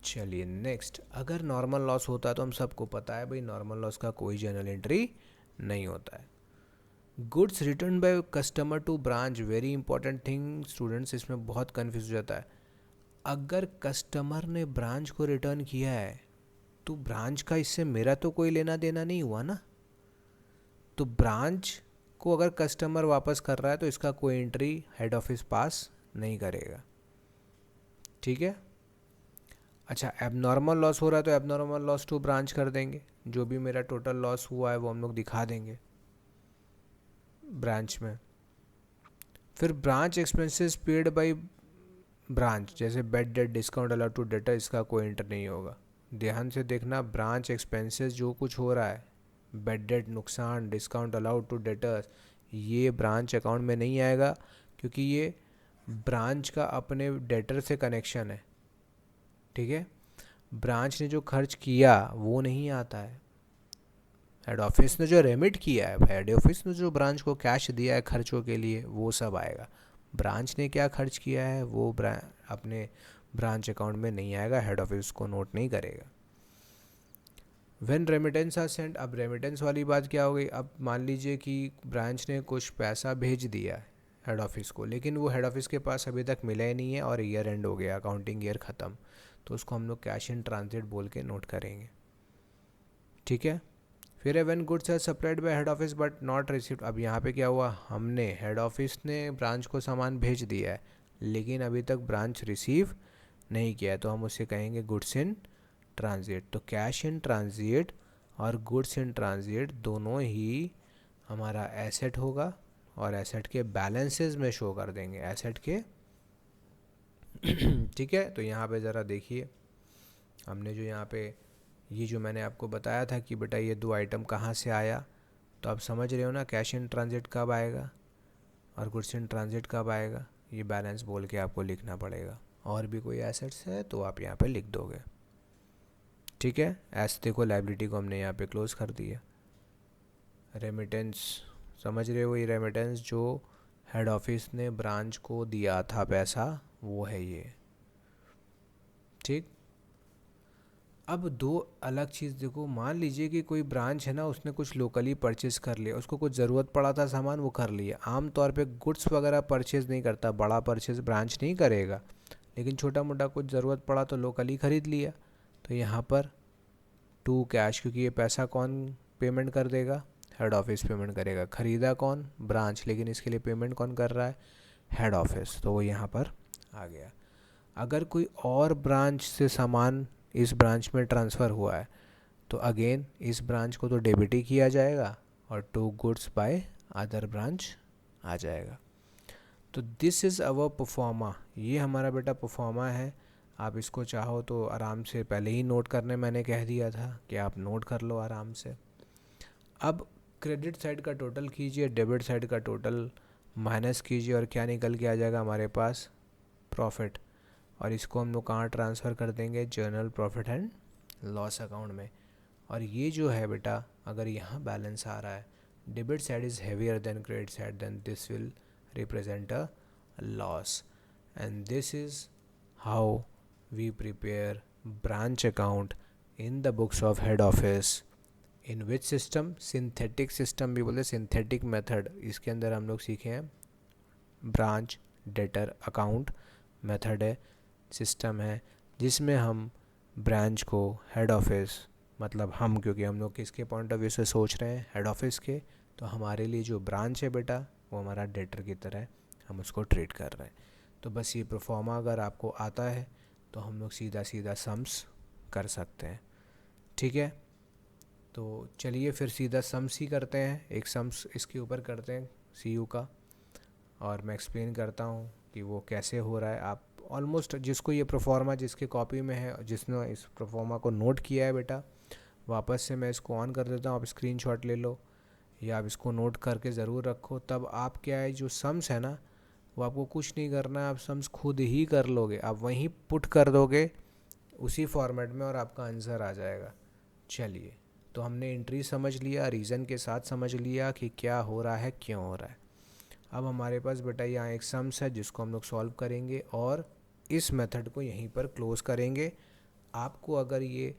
A: चलिए नेक्स्ट, अगर नॉर्मल लॉस होता है तो हम सबको पता है भाई नॉर्मल लॉस का कोई जर्नल एंट्री नहीं होता है। Goods return by customer to branch, very important thing students, इसमें बहुत कन्फ्यूज हो जाता है। अगर कस्टमर ने ब्रांच को रिटर्न किया है तो ब्रांच का इससे मेरा तो कोई लेना देना नहीं हुआ ना। तो ब्रांच को अगर कस्टमर वापस कर रहा है तो इसका कोई एंट्री हेड ऑफिस पास नहीं करेगा, ठीक है। अच्छा, एबनॉर्मल लॉस हो रहा है तो एबनॉर्मल लॉस टू ब्रांच कर देंगे, जो भी मेरा टोटल लॉस हुआ है वो हम लोग दिखा देंगे ब्रांच में। फिर branch expenses paid by branch, जैसे bad debt discount allowed to debtor, इसका कोई एंटर नहीं होगा। ध्यान से देखना, ब्रांच एक्सपेंसेस जो कुछ हो रहा है, बेड डेट नुकसान, डिस्काउंट अलाउड टू डेटर्स, ये ब्रांच अकाउंट में नहीं आएगा, क्योंकि ये ब्रांच का अपने डेटर से कनेक्शन है, ठीक है। ब्रांच ने जो खर्च किया वो नहीं आता है, हेड ऑफिस ने जो रेमिट किया है, हेड ऑफिस ने जो ब्रांच को कैश दिया है खर्चों के लिए वो सब आएगा। ब्रांच ने क्या खर्च किया है वो अपने ब्रांच अकाउंट में नहीं आएगा, हेड ऑफिस को नोट नहीं करेगा। व्हेन रेमिटेंस आर सेंट, अब रेमिटेंस वाली बात क्या हो गई, अब मान लीजिए कि ब्रांच ने कुछ पैसा भेज दिया है हेड ऑफिस को, लेकिन वो हेड ऑफिस के पास अभी तक मिला ही नहीं है और ईयर एंड हो गया, अकाउंटिंग ईयर ख़त्म, तो उसको हम लोग कैश इन ट्रांजिट बोल के नोट करेंगे, ठीक है। फिर है when goods are supplied by head office but not received, अब यहाँ पे क्या हुआ, हमने हेड ऑफिस ने ब्रांच को सामान भेज दिया है लेकिन अभी तक ब्रांच रिसीव नहीं किया है, तो हम उससे कहेंगे गुड्स इन ट्रांजिट। तो कैश इन ट्रांजिट और गुड्स इन ट्रांजिट दोनों ही हमारा एसेट होगा और एसेट के बैलेंसेस में शो कर देंगे, एसेट के ठीक है। तो यहाँ पे ज़रा देखिए, हमने जो यहाँ पे ये जो मैंने आपको बताया था कि बेटा ये दो आइटम कहाँ से आया, तो आप समझ रहे हो ना कैश इन ट्रांजिट कब आएगा और गुड्स इन ट्रांजिट कब आएगा, ये बैलेंस बोल के आपको लिखना पड़ेगा। और भी कोई एसेट्स है तो आप यहाँ पे लिख दोगे, ठीक है। ऐसे देखो लाइबिलिटी को हमने यहाँ पे क्लोज कर दिया। रेमिटेंस समझ रहे हो, ये रेमिटेंस जो हेड ऑफिस ने ब्रांच को दिया था पैसा, वो है ये, ठीक। अब दो अलग चीज़ देखो, मान लीजिए कि कोई ब्रांच है ना, उसने कुछ लोकली परचेज़ कर लिया, उसको कुछ ज़रूरत पड़ा था सामान वो कर लिया। आम तौर पे गुड्स वगैरह परचेज़ नहीं करता, बड़ा परचेज़ ब्रांच नहीं करेगा, लेकिन छोटा मोटा कुछ ज़रूरत पड़ा तो लोकली ख़रीद लिया। तो यहाँ पर टू कैश, क्योंकि ये पैसा कौन पेमेंट कर देगा, हेड ऑफिस पेमेंट करेगा। ख़रीदा कौन, ब्रांच, लेकिन इसके लिए पेमेंट कौन कर रहा है, हेड ऑफिस, तो वो यहाँ पर आ गया। अगर कोई और ब्रांच से सामान इस ब्रांच में ट्रांसफ़र हुआ है तो अगेन इस ब्रांच को तो डेबिट ही किया जाएगा और to goods by other branch आ जाएगा। तो दिस इज़ अवर परफॉर्मा, ये हमारा बेटा परफॉर्मा है। आप इसको चाहो तो आराम से पहले ही नोट करने मैंने कह दिया था कि आप नोट कर लो आराम से। अब क्रेडिट साइड का टोटल कीजिए, डेबिट साइड का टोटल माइनस कीजिए और क्या निकल के आ जाएगा हमारे पास, प्रॉफिट। और इसको हम लोग कहाँ ट्रांसफ़र कर देंगे, journal profit and loss account में। और ये जो है बेटा, अगर यहाँ बैलेंस आ रहा है, debit side is heavier than credit side, then this will represent a loss, and this is how we prepare branch account in the books of head office in which system, synthetic system भी बोलते हैं, synthetic method. इसके अंदर हम लोग सीखे हैं branch debtor account method है, सिस्टम है, जिसमें हम ब्रांच को हेड ऑफिस, मतलब हम, क्योंकि हम लोग किसके पॉइंट ऑफ व्यू से सोच रहे हैं, हेड ऑफिस के, तो हमारे लिए जो ब्रांच है बेटा वो हमारा डेटर की तरह है, हम उसको ट्रीट कर रहे हैं। तो बस ये प्रोफॉर्मा अगर आपको आता है तो हम लोग सीधा सीधा सम्स कर सकते हैं। ठीक है, तो चलिए फिर सीधा सम्स ही करते हैं। एक सम्स इसके ऊपर करते हैं CU का, और मैं एक्सप्लेन करता हूँ कि वो कैसे हो रहा है। आप ऑलमोस्ट जिसको ये प्रोफॉर्मा जिसके कॉपी में है, जिसने इस प्रोफॉर्मा को नोट किया है बेटा, वापस से मैं इसको ऑन कर देता हूँ, आप स्क्रीनशॉट ले लो या आप इसको नोट करके ज़रूर रखो। तब आप क्या है, जो सम्स है ना, वो आपको कुछ नहीं करना है, आप सम्स खुद ही कर लोगे, आप वहीं पुट कर दोगे उसी फॉर्मेट में और आपका आंसर आ जाएगा। चलिए, तो हमने एंट्री समझ लिया, रीज़न के साथ समझ लिया कि क्या हो रहा है, क्यों हो रहा है। अब हमारे पास बेटा यहाँ एक सम्स है जिसको हम लोग सॉल्व करेंगे और इस मेथड को यहीं पर क्लोज़ करेंगे। आपको अगर ये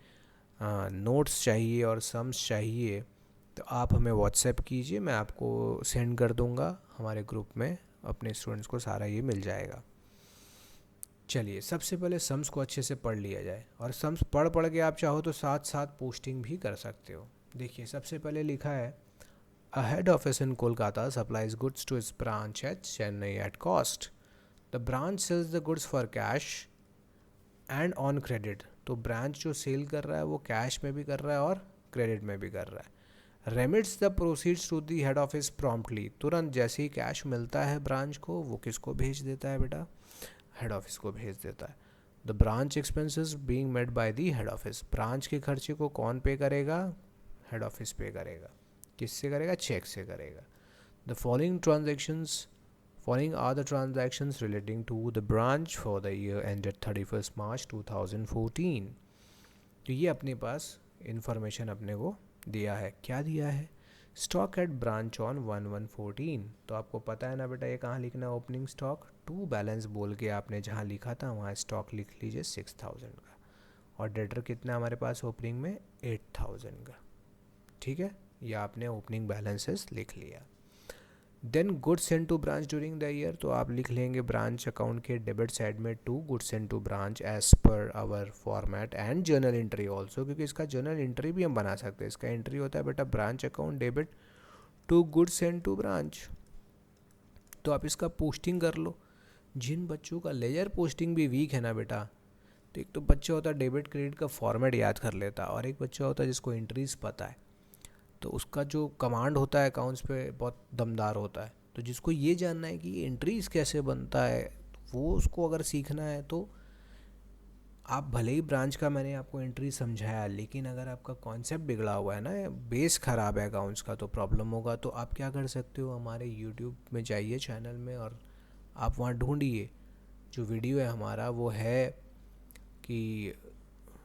A: नोट्स चाहिए और सम्स चाहिए तो आप हमें व्हाट्सएप कीजिए, मैं आपको सेंड कर दूँगा हमारे ग्रुप में, अपने स्टूडेंट्स को सारा ये मिल जाएगा। चलिए, सबसे पहले सम्स को अच्छे से पढ़ लिया जाए, और सम्स पढ़ के आप चाहो तो साथ साथ पोस्टिंग भी कर सकते हो। देखिए, सबसे पहले लिखा है A head office in Kolkata supplies goods to its branch at Chennai at cost. The branch sells the goods for cash and on credit. तो ब्रांच जो सेल कर रहा है वो कैश में भी कर रहा है और क्रेडिट में भी कर रहा है। Remits the proceeds to the head office promptly, तुरंत जैसे ही कैश मिलता है ब्रांच को, वो किसको भेज देता है बेटा, हेड ऑफिस को भेज देता है। The branch expenses being made by the head office, branch के खर्चे को कौन पे करेगा, हेड ऑफिस पे करेगा। किससे करेगा, चेक से करेगा। The following are the transactions relating to the branch for the year ended 31 March 2014। तो ये अपने पास इंफॉर्मेशन अपने को दिया है। क्या दिया है, स्टॉक एट ब्रांच ऑन 1/1/14। तो आपको पता है ना बेटा ये कहाँ लिखना है, ओपनिंग स्टॉक टू बैलेंस बोल के आपने जहाँ लिखा था वहाँ स्टॉक लिख लीजिए 6000 का, और डेटर कितना हमारे पास ओपनिंग में 8000 का। ठीक है, या आपने ओपनिंग बैलेंसेस लिख लिया। Then goods send to branch during the year, तो आप लिख लेंगे ब्रांच अकाउंट के डेबिट साइड में to goods send to branch as per our format and journal entry also, क्योंकि इसका जर्नल एंट्री भी हम बना सकते हैं। इसका एंट्री होता है बेटा branch account debit to goods send to branch. तो आप इसका पोस्टिंग कर लो। जिन बच्चों का लेजर पोस्टिंग भी वीक है ना बेटा, तो एक तो बच्चा होता है डेबिट क्रेडिट का फॉर्मेट याद कर लेता है, और एक बच्चा होता है जिसको एंट्रीज पता है, तो उसका जो कमांड होता है अकाउंट्स पे बहुत दमदार होता है। तो जिसको ये जानना है कि एंट्रीज कैसे बनता है, वो उसको अगर सीखना है तो आप भले ही ब्रांच का मैंने आपको एंट्री समझाया, लेकिन अगर आपका कॉन्सेप्ट बिगड़ा हुआ है ना, बेस ख़राब है अकाउंट्स का, तो प्रॉब्लम होगा। तो आप क्या कर सकते हो, हमारे यूट्यूब में जाइए चैनल में, और आप वहाँ ढूंढिए जो वीडियो है हमारा, वो है कि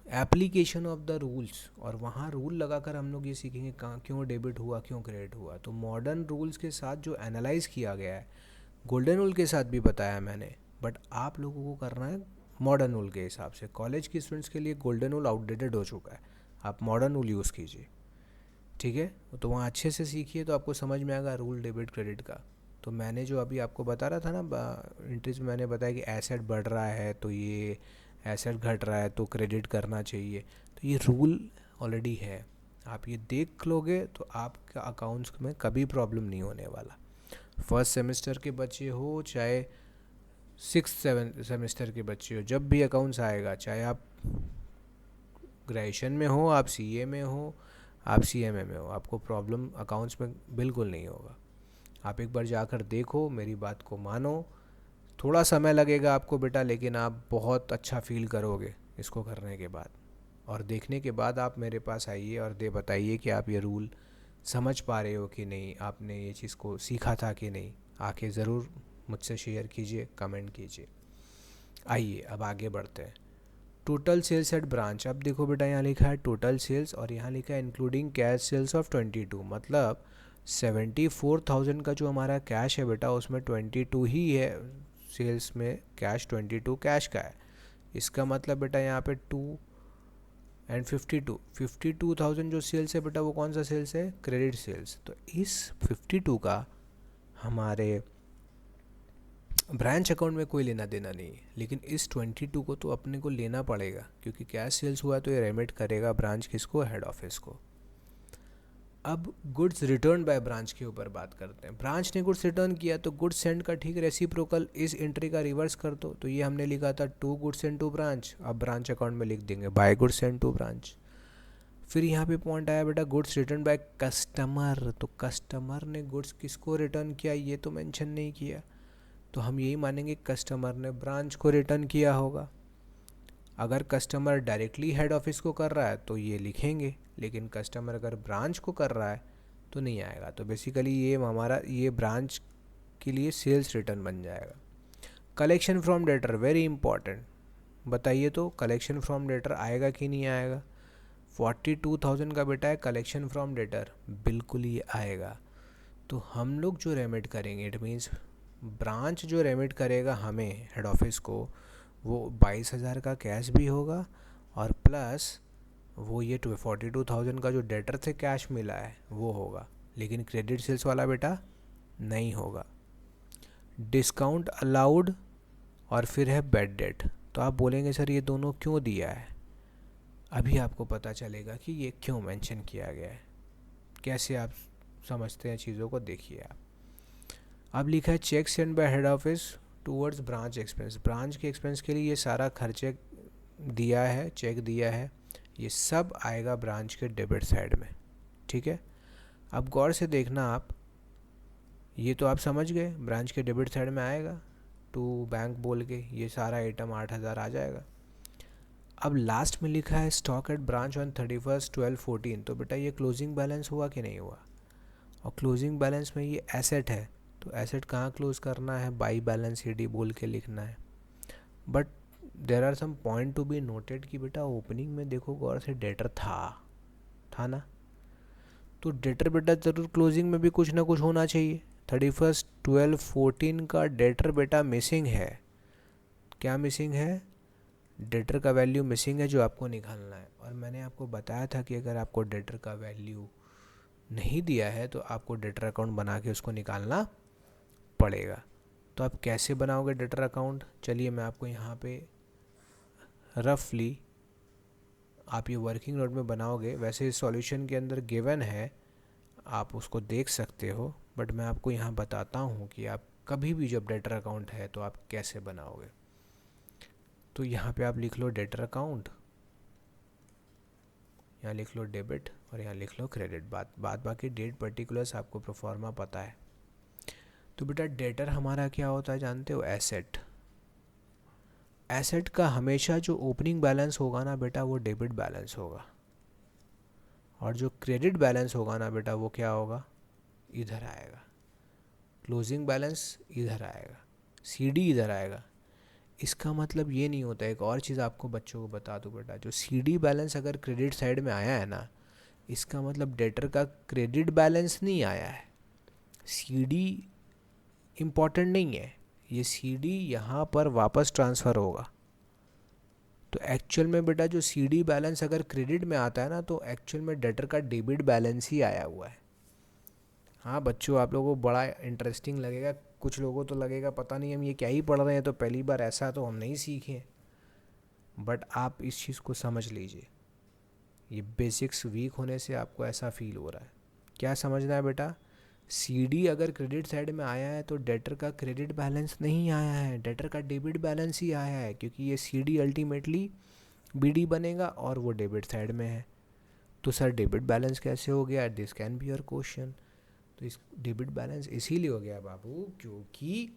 A: एप्लीकेशन ऑफ द रूल्स, और वहाँ रूल लगाकर हम लोग ये सीखेंगे कहाँ क्यों डेबिट हुआ, क्यों क्रेडिट हुआ। तो मॉडर्न रूल्स के साथ जो एनालाइज किया गया है, गोल्डन रूल के साथ भी बताया मैंने, बट आप लोगों को करना है मॉडर्न रूल के हिसाब से। कॉलेज के स्टूडेंट्स के लिए गोल्डन रूल आउटडेटेड हो चुका है, आप मॉडर्न रूल यूज़ कीजिए। ठीक है, तो वहाँ अच्छे से सीखिए तो आपको समझ में आएगा रूल डेबिट क्रेडिट का। तो मैंने जो अभी आपको बता रहा था ना इंट्रीज में, मैंने बताया कि एसेट बढ़ रहा है तो ये, एसेट घट रहा है तो क्रेडिट करना चाहिए, तो ये रूल ऑलरेडी है। आप ये देख लोगे तो आपका अकाउंट्स में कभी प्रॉब्लम नहीं होने वाला। फर्स्ट सेमेस्टर के बच्चे हो चाहे 6th सेमेस्टर के बच्चे हो, जब भी अकाउंट्स आएगा, चाहे आप ग्रेजुएशन में हो, आप CA में हो, आप CMA में हो, आपको प्रॉब्लम अकाउंट्स में बिल्कुल नहीं होगा। आप एक बार जाकर देखो, मेरी बात को मानो। थोड़ा समय लगेगा आपको बेटा, लेकिन आप बहुत अच्छा फील करोगे इसको करने के बाद, और देखने के बाद आप मेरे पास आइए और बताइए कि आप ये रूल समझ पा रहे हो कि नहीं, आपने ये चीज़ को सीखा था कि नहीं। आके ज़रूर मुझसे शेयर कीजिए, कमेंट कीजिए। आइए अब आगे बढ़ते हैं। टोटल सेल्स एट ब्रांच, अब देखो बेटा यहाँ लिखा है टोटल सेल्स, और यहाँ लिखा है इंक्लूडिंग कैश सेल्स ऑफ 22, मतलब 74,000 का जो हमारा कैश है बेटा, उसमें 22 ही है सेल्स में कैश, 22 कैश का है। इसका मतलब बेटा यहाँ पे 52,000 जो सेल्स है बेटा वो कौन सा सेल्स है, क्रेडिट सेल्स। तो इस 52 का हमारे ब्रांच अकाउंट में कोई लेना देना नहीं है, लेकिन इस 22 को तो अपने को लेना पड़ेगा, क्योंकि कैश सेल्स हुआ तो ये रेमिट करेगा ब्रांच किसको, हेड ऑफिस को। अब गुड्स रिटर्न बाय ब्रांच के ऊपर बात करते हैं। ब्रांच ने गुड्स रिटर्न किया तो गुड्स सेंड का ठीक रेसिप्रोकल इस एंट्री का रिवर्स कर दो। तो ये हमने लिखा था 2 गुड्स सेंड टू ब्रांच, अब ब्रांच अकाउंट में लिख देंगे by goods send to branch. फिर यहाँ पे पॉइंट आया बेटा गुड्स रिटर्न बाय कस्टमर, तो कस्टमर ने गुड्स किसको रिटर्न किया ये तो मेंशन नहीं किया, तो हम यही मानेंगे कस्टमर ने ब्रांच को रिटर्न किया होगा। अगर कस्टमर डायरेक्टली हेड ऑफिस को कर रहा है तो ये लिखेंगे, लेकिन कस्टमर अगर ब्रांच को कर रहा है तो नहीं आएगा। तो बेसिकली ये हमारा ये ब्रांच के लिए सेल्स रिटर्न बन जाएगा। Collection from debtor very important, बताइए तो कलेक्शन फ्रॉम डेटर आएगा कि नहीं आएगा। 42,000 का बेटा है कलेक्शन फ्रॉम डेटर, बिल्कुल ही आएगा। तो हम लोग जो रेमिट करेंगे, इट मीन्स ब्रांच जो रेमिट करेगा हमें हेड ऑफिस को, वो 22,000 का कैश भी होगा और प्लस वो ये 42,000 का जो डेटर से कैश मिला है वो होगा, लेकिन क्रेडिट सेल्स वाला बेटा नहीं होगा। डिस्काउंट अलाउड और फिर है बैड डेट। तो आप बोलेंगे सर ये दोनों क्यों दिया है, अभी आपको पता चलेगा कि ये क्यों मेंशन किया गया है, कैसे आप समझते हैं चीज़ों को, देखिए आप। अब लिखा है cheque send by head office towards branch expense, branch के एक्सपेंस के लिए ये सारा खर्चे दिया है, चेक दिया है, ये सब आएगा ब्रांच के डेबिट साइड में, ठीक है। अब गौर से देखना आप, ये तो आप समझ गए ब्रांच के डेबिट साइड में आएगा, टू बैंक बोल के ये सारा आइटम 8,000 आ जाएगा। अब लास्ट में लिखा है स्टॉक एट ब्रांच ऑन 31/12/14, तो बेटा ये क्लोजिंग बैलेंस हुआ कि नहीं हुआ, और क्लोजिंग बैलेंस में ये एसेट है, तो एसेट कहाँ क्लोज करना है, बाई बैलेंस ईडी बोल के लिखना है। But there are some point to be noted कि बेटा ओपनिंग में देखो गौर से डेटर था ना, तो डेटर बेटा ज़रूर क्लोजिंग में भी कुछ ना कुछ होना चाहिए। 31/12/14 का डेटर बेटा मिसिंग है, क्या मिसिंग है, डेटर का वैल्यू मिसिंग है जो आपको निकालना है। और मैंने आपको बताया था कि अगर आपको डेटर का वैल्यू नहीं दिया है तो आपको डेटर अकाउंट बना के उसको निकालना पड़ेगा। तो आप कैसे बनाओगे डेटर अकाउंट, चलिए मैं आपको यहाँ पे रफली, आप ये वर्किंग नोट में बनाओगे, वैसे इस सॉल्यूशन के अंदर गिवन है आप उसको देख सकते हो, बट मैं आपको यहाँ बताता हूँ कि आप कभी भी जब डेटर अकाउंट है तो आप कैसे बनाओगे। तो यहाँ पे आप लिख लो डेटर अकाउंट, यहाँ लिख लो डेबिट और यहाँ लिख लो क्रेडिट, बात बाकी डेट पर्टिकुलर्स आपको प्रोफॉर्मा पता है। तो बेटा डेटर हमारा क्या होता है जानते हो, एसेट। एसेट का हमेशा जो ओपनिंग बैलेंस होगा ना बेटा वो डेबिट बैलेंस होगा, और जो क्रेडिट बैलेंस होगा ना बेटा वो क्या होगा, इधर आएगा। क्लोजिंग बैलेंस इधर आएगा, सीडी इधर आएगा। इसका मतलब ये नहीं होता, एक और चीज़ आपको बच्चों को बता दूं बेटा, जो सीडी बैलेंस अगर क्रेडिट साइड में आया है ना, इसका मतलब डेटर का क्रेडिट बैलेंस नहीं आया है। सीडी इम्पॉर्टेंट नहीं है, ये सीडी यहाँ पर वापस ट्रांसफ़र होगा। तो एक्चुअल में बेटा जो सीडी बैलेंस अगर क्रेडिट में आता है ना, तो एक्चुअल में डेटर का डेबिट बैलेंस ही आया हुआ है। हाँ बच्चों, आप लोगों को बड़ा इंटरेस्टिंग लगेगा, कुछ लोगों तो लगेगा पता नहीं हम ये क्या ही पढ़ रहे हैं, तो पहली बार ऐसा तो हम नहीं सीखे, बट आप इस चीज़ को समझ लीजिए, ये बेसिक्स वीक होने से आपको ऐसा फील हो रहा है। क्या समझना है बेटा, सीडी अगर क्रेडिट साइड में आया है तो डेटर का क्रेडिट बैलेंस नहीं आया है, डेटर का डेबिट बैलेंस ही आया है, क्योंकि ये सीडी अल्टीमेटली बीडी बनेगा और वो डेबिट साइड में है। तो सर डेबिट बैलेंस कैसे हो गया, this can be your question. तो इस डेबिट बैलेंस इसीलिए हो गया बाबू क्योंकि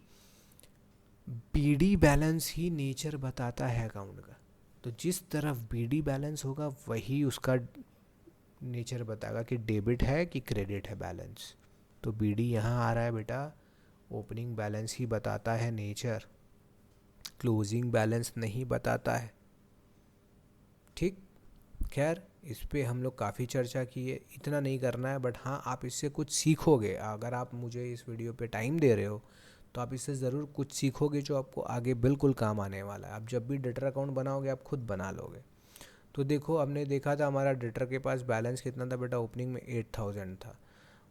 A: बीडी बैलेंस ही नेचर बताता है अकाउंट का, तो जिस तरफ बीडी बैलेंस होगा वही उसका नेचर बताएगा कि डेबिट है कि क्रेडिट है बैलेंस। तो बीडी यहाँ आ रहा है बेटा, ओपनिंग बैलेंस ही बताता है नेचर, क्लोजिंग बैलेंस नहीं बताता है, ठीक। खैर इस पे हम लोग काफ़ी चर्चा की है, इतना नहीं करना है, बट हाँ आप इससे कुछ सीखोगे। अगर आप मुझे इस वीडियो पे टाइम दे रहे हो तो आप इससे ज़रूर कुछ सीखोगे जो आपको आगे बिल्कुल काम आने वाला है। आप जब भी डेटर अकाउंट बनाओगे आप खुद बना लोगे। तो देखो हमने देखा था हमारा डेटर के पास बैलेंस कितना था बेटा, ओपनिंग में 8000 था।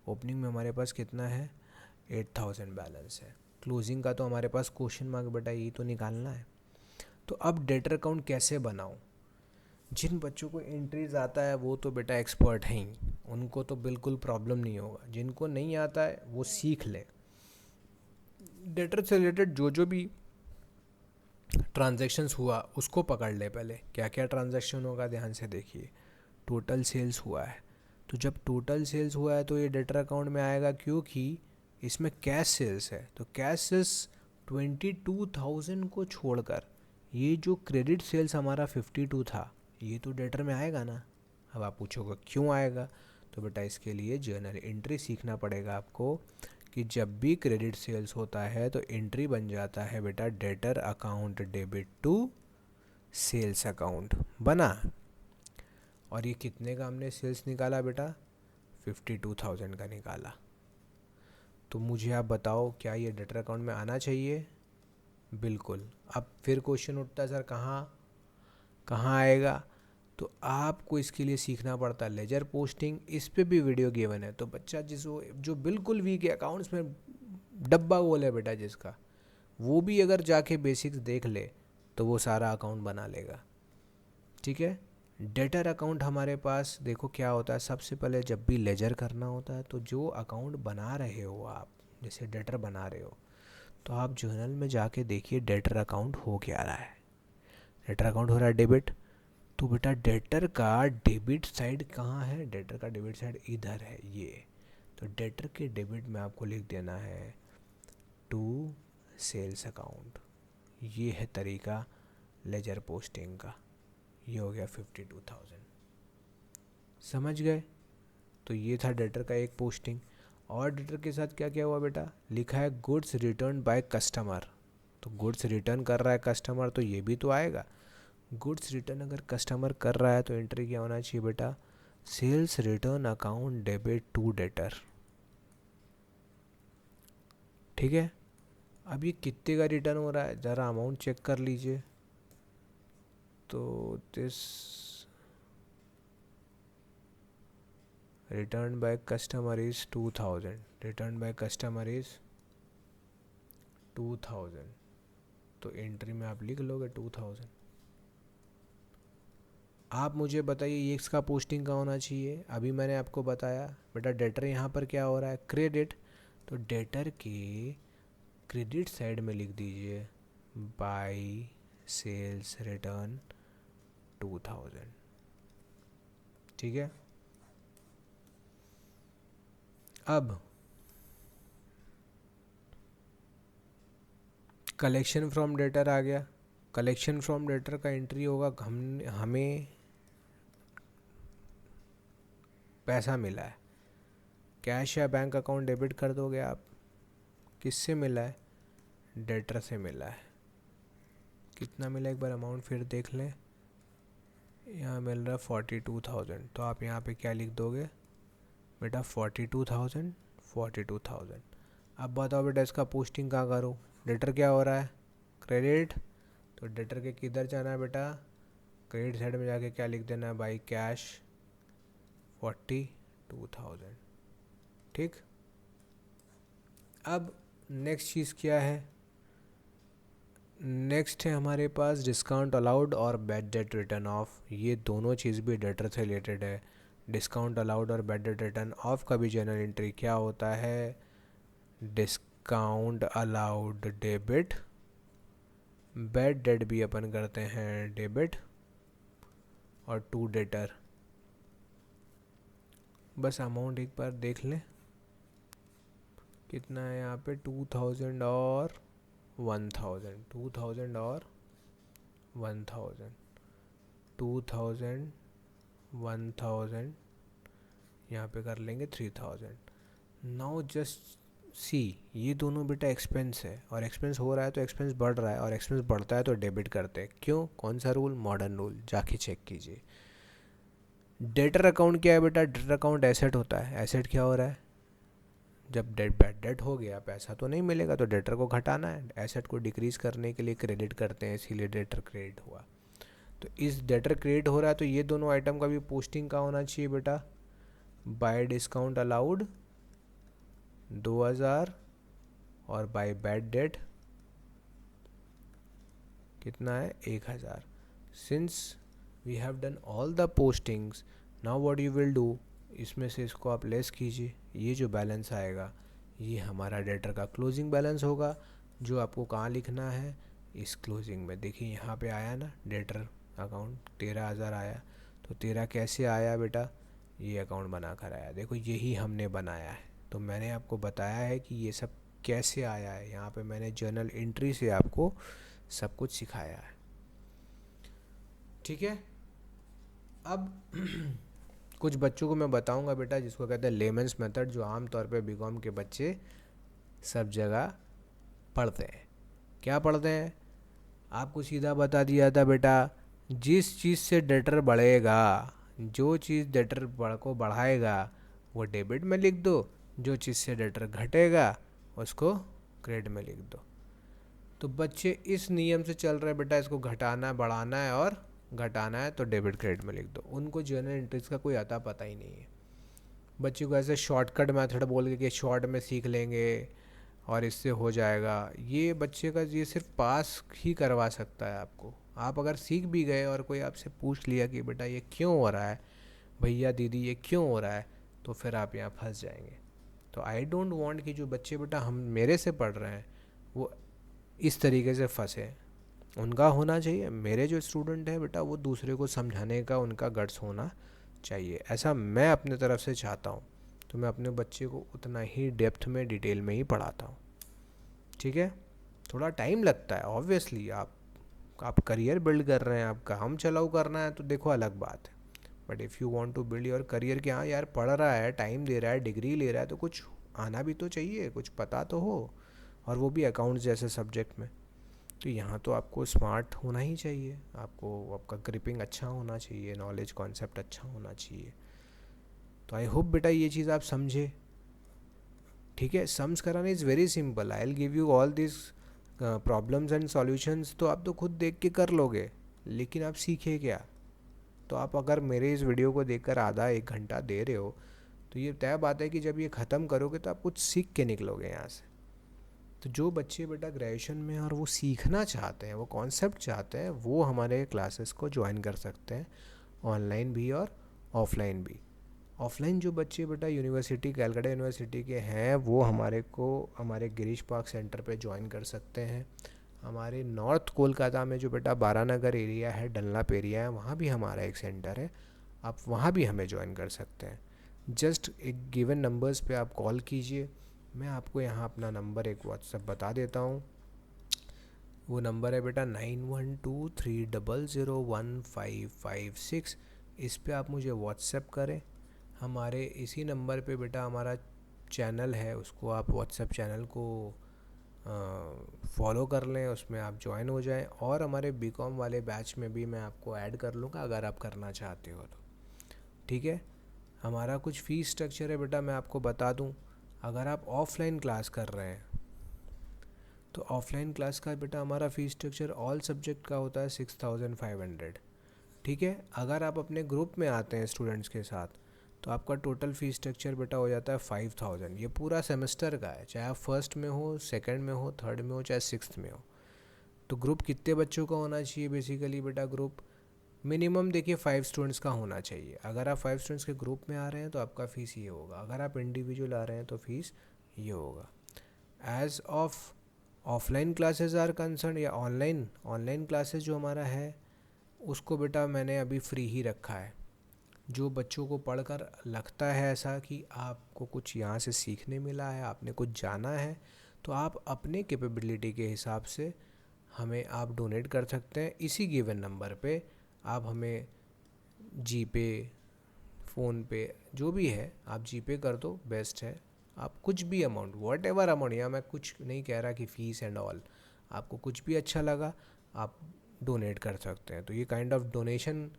A: ओपनिंग में हमारे पास कितना है, 8000 बैलेंस है। क्लोजिंग का तो हमारे पास क्वेश्चन मार्क बेटा, यही तो निकालना है। तो अब डेटर अकाउंट कैसे बनाऊं? जिन बच्चों को एंट्रीज आता है वो तो बेटा एक्सपर्ट हैं ही, उनको तो बिल्कुल प्रॉब्लम नहीं होगा। जिनको नहीं आता है वो सीख ले। डेटर से रिलेटेड जो जो भी ट्रांजैक्शंस हुआ उसको पकड़ ले। पहले क्या क्या ट्रांजैक्शन होगा ध्यान से देखिए। टोटल सेल्स हुआ है, तो जब टोटल सेल्स हुआ है तो ये डेटर अकाउंट में आएगा, क्योंकि इसमें कैश सेल्स है। तो कैश सेल्स 22,000 को छोड़कर ये जो क्रेडिट सेल्स हमारा 52 था, ये तो डेटर में आएगा ना। अब आप पूछोगे क्यों आएगा, तो बेटा इसके लिए जर्नल एंट्री सीखना पड़ेगा आपको कि जब भी क्रेडिट सेल्स होता है तो एंट्री बन जाता है बेटा debtor account debit to sales account बना। और ये कितने का हमने सेल्स निकाला बेटा, 52,000 का निकाला। तो मुझे आप बताओ क्या ये डेटर अकाउंट में आना चाहिए? बिल्कुल। अब फिर क्वेश्चन उठता है सर कहाँ आएगा? तो आपको इसके लिए सीखना पड़ता है लेजर पोस्टिंग। इस पे भी वीडियो गिवन है। तो बच्चा जो बिल्कुल वीक है अकाउंट्स में, डब्बा गोल है बेटा जिसका, वो भी अगर जाके बेसिक्स देख ले तो वो सारा अकाउंट बना लेगा। ठीक है। डेटर अकाउंट हमारे पास देखो क्या होता है। सबसे पहले जब भी लेजर करना होता है तो जो अकाउंट बना रहे हो आप, जैसे डेटर बना रहे हो, तो आप जर्नल में जाके देखिए डेटर अकाउंट हो क्या रहा है। डेटर अकाउंट हो रहा है डेबिट, तो बेटा डेटर का डेबिट साइड कहाँ है? डेटर का डेबिट साइड इधर है ये। तो डेटर के डेबिट में आपको लिख देना है टू सेल्स अकाउंट। ये है तरीका लेजर पोस्टिंग का। ये हो गया 52,000। समझ गए? तो ये था डेटर का एक पोस्टिंग। और डेटर के साथ क्या क्या हुआ बेटा, लिखा है गुड्स रिटर्न बाय कस्टमर। तो गुड्स रिटर्न कर रहा है कस्टमर, तो ये भी तो आएगा। गुड्स रिटर्न अगर कस्टमर कर रहा है तो एंट्री क्या होना चाहिए बेटा, sales return account debit to debtor. ठीक है। अब ये कितने का रिटर्न हो रहा है ज़रा अमाउंट चेक कर लीजिए। तो this return by customer is 2000। Return by customer is 2000। तो एंट्री में आप लिख लोगे 2000। आप मुझे बताइए ये इसका पोस्टिंग का होना चाहिए। अभी मैंने आपको बताया बेटा डेटर यहाँ पर क्या हो रहा है, क्रेडिट। तो डेटर के क्रेडिट साइड में लिख दीजिए बाय सेल्स रिटर्न 2000। ठीक है। अब कलेक्शन फ्रॉम डेटर आ गया। कलेक्शन फ्रॉम डेटर का एंट्री होगा, हमें पैसा मिला है, कैश या बैंक अकाउंट डेबिट कर दोगे आप। किससे मिला है? डेटर से मिला है। कितना मिला एक बार अमाउंट फिर देख लें। यहाँ मिल रहा है 42,000। तो आप यहाँ पे क्या लिख दोगे बेटा, 42,000 42,000। अब बताओ बेटा इसका पोस्टिंग कहाँ करो। डेटर क्या हो रहा है, क्रेडिट। तो डेटर के किधर जाना है बेटा, क्रेडिट साइड में जाके क्या लिख देना है, बाई कैश 42,000। ठीक। अब नेक्स्ट चीज़ क्या है, नेक्स्ट है हमारे पास डिस्काउंट अलाउड और बैड डेट रिटर्न ऑफ। ये दोनों चीज़ भी डेटर से रिलेटेड है। डिस्काउंट अलाउड और बैड डेट रिटर्न ऑफ का भी जनरल एंट्री क्या होता है, discount allowed debit, bad debt भी अपन करते हैं डेबिट, और टू डेटर। बस अमाउंट एक बार देख लें कितना है यहाँ पे, 2000 और 1000, 2000 और 1000, 2000 1000, यहाँ पे कर लेंगे 3000। नाउ जस्ट सी, ये दोनों बेटा एक्सपेंस है, और एक्सपेंस हो रहा है तो एक्सपेंस बढ़ रहा है, और एक्सपेंस बढ़ता है तो डेबिट करते हैं। क्यों, कौन सा रूल, मॉडर्न रूल, जाके चेक कीजिए। डेटर अकाउंट क्या है बेटा, डेटर अकाउंट एसेट होता है। एसेट क्या हो रहा है, जब बैड डेट हो गया, पैसा तो नहीं मिलेगा, तो डेटर को घटाना है। एसेट को डिक्रीज करने के लिए क्रेडिट करते हैं, इसीलिए डेटर क्रेडिट हुआ। तो इस डेटर क्रेडिट हो रहा है, तो ये दोनों आइटम का भी पोस्टिंग का होना चाहिए बेटा। बाय डिस्काउंट अलाउड 2000 और बाय बैड डेट कितना है 1000। Since we have done all the postings, now what you will do, इसमें से इसको आप लेस कीजिए। ये जो बैलेंस आएगा ये हमारा डेटर का क्लोजिंग बैलेंस होगा, जो आपको कहाँ लिखना है, इस क्लोजिंग में। देखिए यहाँ पे आया ना डेटर अकाउंट 13,000 आया। तो 13 कैसे आया बेटा, ये अकाउंट बना कर आया। देखो यही हमने बनाया है। तो मैंने आपको बताया है कि ये सब कैसे आया है। यहाँ पे मैंने जर्नल एंट्री से आपको सब कुछ सिखाया है, ठीक है। अब कुछ बच्चों को मैं बताऊंगा बेटा, जिसको कहते हैं लेमन्स मेथड, जो आमतौर पे बीकॉम के बच्चे सब जगह पढ़ते हैं। क्या पढ़ते हैं, आपको सीधा बता दिया था बेटा, जिस चीज़ से डेटर बढ़ेगा, जो चीज़ डेटर को बढ़ाएगा वो डेबिट में लिख दो, जो चीज़ से डेटर घटेगा उसको क्रेडिट में लिख दो। तो बच्चे इस नियम से चल रहे हैं बेटा, इसको घटाना है, बढ़ाना है, और घटाना है तो डेबिट क्रेडिट में लिख दो। उनको जर्नल एंट्रीज का कोई आता पता ही नहीं है। बच्चे को ऐसे शॉर्टकट मेथड बोल के कि शॉर्ट में सीख लेंगे और इससे हो जाएगा, ये बच्चे का ये सिर्फ पास ही करवा सकता है आपको। आप अगर सीख भी गए और कोई आपसे पूछ लिया कि बेटा ये क्यों हो रहा है, भैया दीदी ये क्यों हो रहा है, तो फिर आप यहाँ फंस जाएंगे। तो आई डोंट वांट कि जो बच्चे बेटा हम मेरे से पढ़ रहे हैं वो इस तरीके से फंसे। उनका होना चाहिए, मेरे जो स्टूडेंट हैं बेटा वो दूसरे को समझाने का उनका गट्स होना चाहिए, ऐसा मैं अपने तरफ से चाहता हूँ। तो मैं अपने बच्चे को उतना ही डेप्थ में डिटेल में ही पढ़ाता हूँ, ठीक है। थोड़ा टाइम लगता है ऑब्वियसली, आप करियर बिल्ड कर रहे हैं, आपका हम चलाऊ करना है तो देखो अलग बात है। But if you want to build your career, कि हाँ यार पढ़ रहा है, टाइम दे रहा है, डिग्री ले रहा है, तो कुछ आना भी तो चाहिए, कुछ पता तो हो, और वो भी अकाउंट्स जैसे सब्जेक्ट में। तो यहाँ तो आपको स्मार्ट होना ही चाहिए, आपको आपका ग्रिपिंग अच्छा होना चाहिए, नॉलेज कॉन्सेप्ट अच्छा होना चाहिए। तो आई होप बेटा ये चीज़ आप समझे, ठीक है। सम्स कराना is very simple, I will give you all this problems and solutions, तो आप तो खुद देख के कर लोगे, लेकिन आप सीखे क्या। तो आप अगर मेरे इस वीडियो को देखकर आधा एक घंटा दे रहे हो, तो ये तय बात है कि जब ये ख़त्म करोगे तो आप कुछ सीख के निकलोगे यहाँ से। तो जो बच्चे बेटा ग्रेजुएशन में और वो सीखना चाहते हैं, वो कॉन्सेप्ट चाहते हैं, वो हमारे क्लासेस को ज्वाइन कर सकते हैं, ऑनलाइन भी और ऑफलाइन भी। ऑफलाइन जो बच्चे बेटा यूनिवर्सिटी, कैलकाटा यूनिवर्सिटी के हैं, वो हमारे गिरीश पार्क सेंटर पे ज्वाइन कर सकते हैं। हमारे नॉर्थ कोलकाता में जो बेटा बारानगर एरिया है, डनलप एरिया है, वहाँ भी हमारा एक सेंटर है, आप वहाँ भी हमें ज्वाइन कर सकते हैं। जस्ट एक गिवन नंबर्स पे आप कॉल कीजिए। मैं आपको यहाँ अपना नंबर एक व्हाट्सएप बता देता हूँ। वो नंबर है बेटा 9123001556। इस पे आप मुझे व्हाट्सएप करें। हमारे इसी नंबर पे बेटा हमारा चैनल है, उसको आप व्हाट्सएप चैनल को फॉलो कर लें, उसमें आप ज्वाइन हो जाएं। और हमारे बीकॉम वाले बैच में भी मैं आपको ऐड कर लूँगा अगर आप करना चाहते हो तो, ठीक है। हमारा कुछ फ़ीस स्ट्रक्चर है बेटा, मैं आपको बता दूं। अगर आप ऑफलाइन क्लास कर रहे हैं तो ऑफलाइन क्लास का बेटा हमारा फ़ीस स्ट्रक्चर ऑल सब्जेक्ट का होता है 6500, ठीक है। अगर आप अपने ग्रुप में आते हैं स्टूडेंट्स के साथ, तो आपका टोटल फ़ीस स्ट्रक्चर बेटा हो जाता है 5000। ये पूरा सेमेस्टर का है, चाहे आप फर्स्ट में हो, सेकंड में हो, थर्ड में हो, चाहे सिक्स्थ में हो। तो ग्रुप कितने बच्चों का होना चाहिए बेसिकली बेटा, ग्रुप मिनिमम देखिए 5 स्टूडेंट्स का होना चाहिए। अगर आप 5 स्टूडेंट्स के ग्रुप में आ रहे हैं तो आपका फ़ीस ये होगा, अगर आप इंडिविजुअल आ रहे हैं तो फ़ीस ये होगा। As of offline classes are concern, या ऑनलाइन क्लासेस जो हमारा है उसको बेटा मैंने अभी फ्री ही रखा है। जो बच्चों को पढ़कर लगता है ऐसा कि आपको कुछ यहाँ से सीखने मिला है, आपने कुछ जाना है, तो आप अपने कैपेबिलिटी के हिसाब से हमें आप डोनेट कर सकते हैं। इसी गिवन नंबर पे आप हमें जीपे, फ़ोनपे, जो भी है आप जीपे कर दो, बेस्ट है। आप कुछ भी अमाउंट, वॉट एवर अमाउंट, या मैं कुछ नहीं कह रहा कि फ़ीस एंड ऑल, आपको कुछ भी अच्छा लगा आप डोनेट कर सकते हैं। तो ये काइंड ऑफ डोनेशन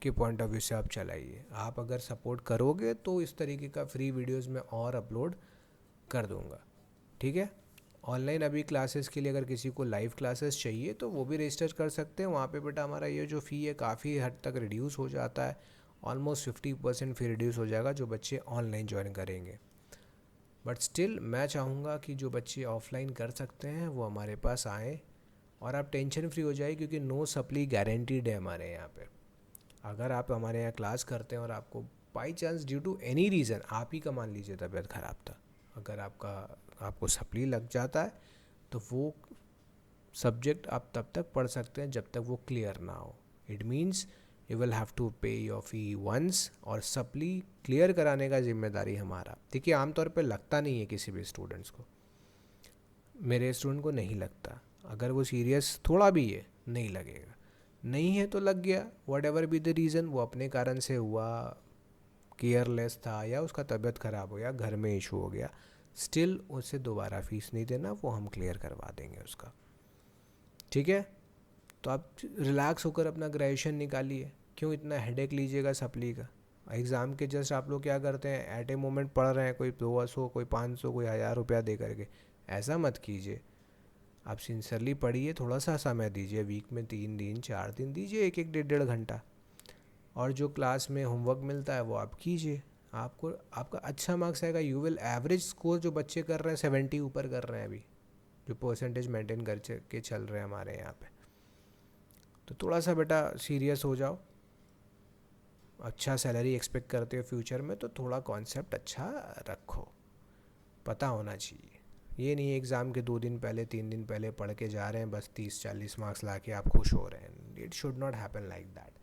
A: के पॉइंट ऑफ व्यू से आप चलाइए। आप अगर सपोर्ट करोगे तो इस तरीके का फ्री वीडियोस मैं और अपलोड कर दूंगा, ठीक है। ऑनलाइन अभी क्लासेस के लिए अगर किसी को लाइव क्लासेस चाहिए तो वो भी रजिस्टर कर सकते हैं। वहाँ पे बेटा हमारा ये जो फ़ी है काफ़ी हद तक रिड्यूस हो जाता है, ऑलमोस्ट 50% फ़ी रिड्यूस हो जाएगा जो बच्चे ऑनलाइन ज्वाइन करेंगे। बट स्टिल मैं चाहूँगा कि जो बच्चे ऑफलाइन कर सकते हैं वो हमारे पास आएँ और आप टेंशन फ्री हो जाए, क्योंकि नो सप्ली गारंटीड है हमारे यहाँ पे। अगर आप हमारे यहाँ क्लास करते हैं और आपको by chance due to any reason, आप ही का मान लीजिए तबीयत ख़राब था, अगर आपको सप्ली लग जाता है तो वो सब्जेक्ट आप तब तक पढ़ सकते हैं जब तक वो क्लियर ना हो। It means you will have to pay your fee once, और सप्ली क्लियर कराने का जिम्मेदारी हमारा। देखिए आमतौर पे लगता नहीं है किसी भी स्टूडेंट्स को, मेरे स्टूडेंट को नहीं लगता, अगर वो सीरियस थोड़ा भी है नहीं लगेगा, नहीं है तो लग गया, what ever be the reason, वो अपने कारण से हुआ, केयरलेस था या उसका तबीयत ख़राब हो गया, घर में इशू हो गया, स्टिल उसे दोबारा फीस नहीं देना, वो हम क्लियर करवा देंगे उसका, ठीक है। तो आप रिलैक्स होकर अपना ग्रेजुएशन निकालिए, क्यों इतना हेडेक लीजिएगा सप्ली का। एग्ज़ाम के जस्ट आप लोग क्या करते हैं, एट ए मोमेंट पढ़ रहे हैं, कोई 200 कोई 500 कोई 1000 रुपया दे करके, ऐसा मत कीजिए। आप सिंसियरली पढ़िए, थोड़ा सा समय दीजिए, वीक में 3 दिन 4 दिन दीजिए, एक एक 1.5 घंटा, और जो क्लास में होमवर्क मिलता है वो आप कीजिए, आपको आपका अच्छा मार्क्स आएगा। यू विल एवरेज स्कोर जो बच्चे कर रहे हैं 70 ऊपर कर रहे हैं अभी, जो परसेंटेज मेंटेन कर के चल रहे हैं हमारे यहाँ पे। तो थोड़ा सा बेटा सीरियस हो जाओ, अच्छा सैलरी एक्सपेक्ट करते हो फ्यूचर में तो थोड़ा कॉन्सेप्ट अच्छा रखो, पता होना चाहिए। ये नहीं एग्ज़ाम के 2 दिन पहले 3 दिन पहले पढ़ के जा रहे हैं, बस 30-40 मार्क्स ला के आप खुश हो रहे हैं। It should not happen like that.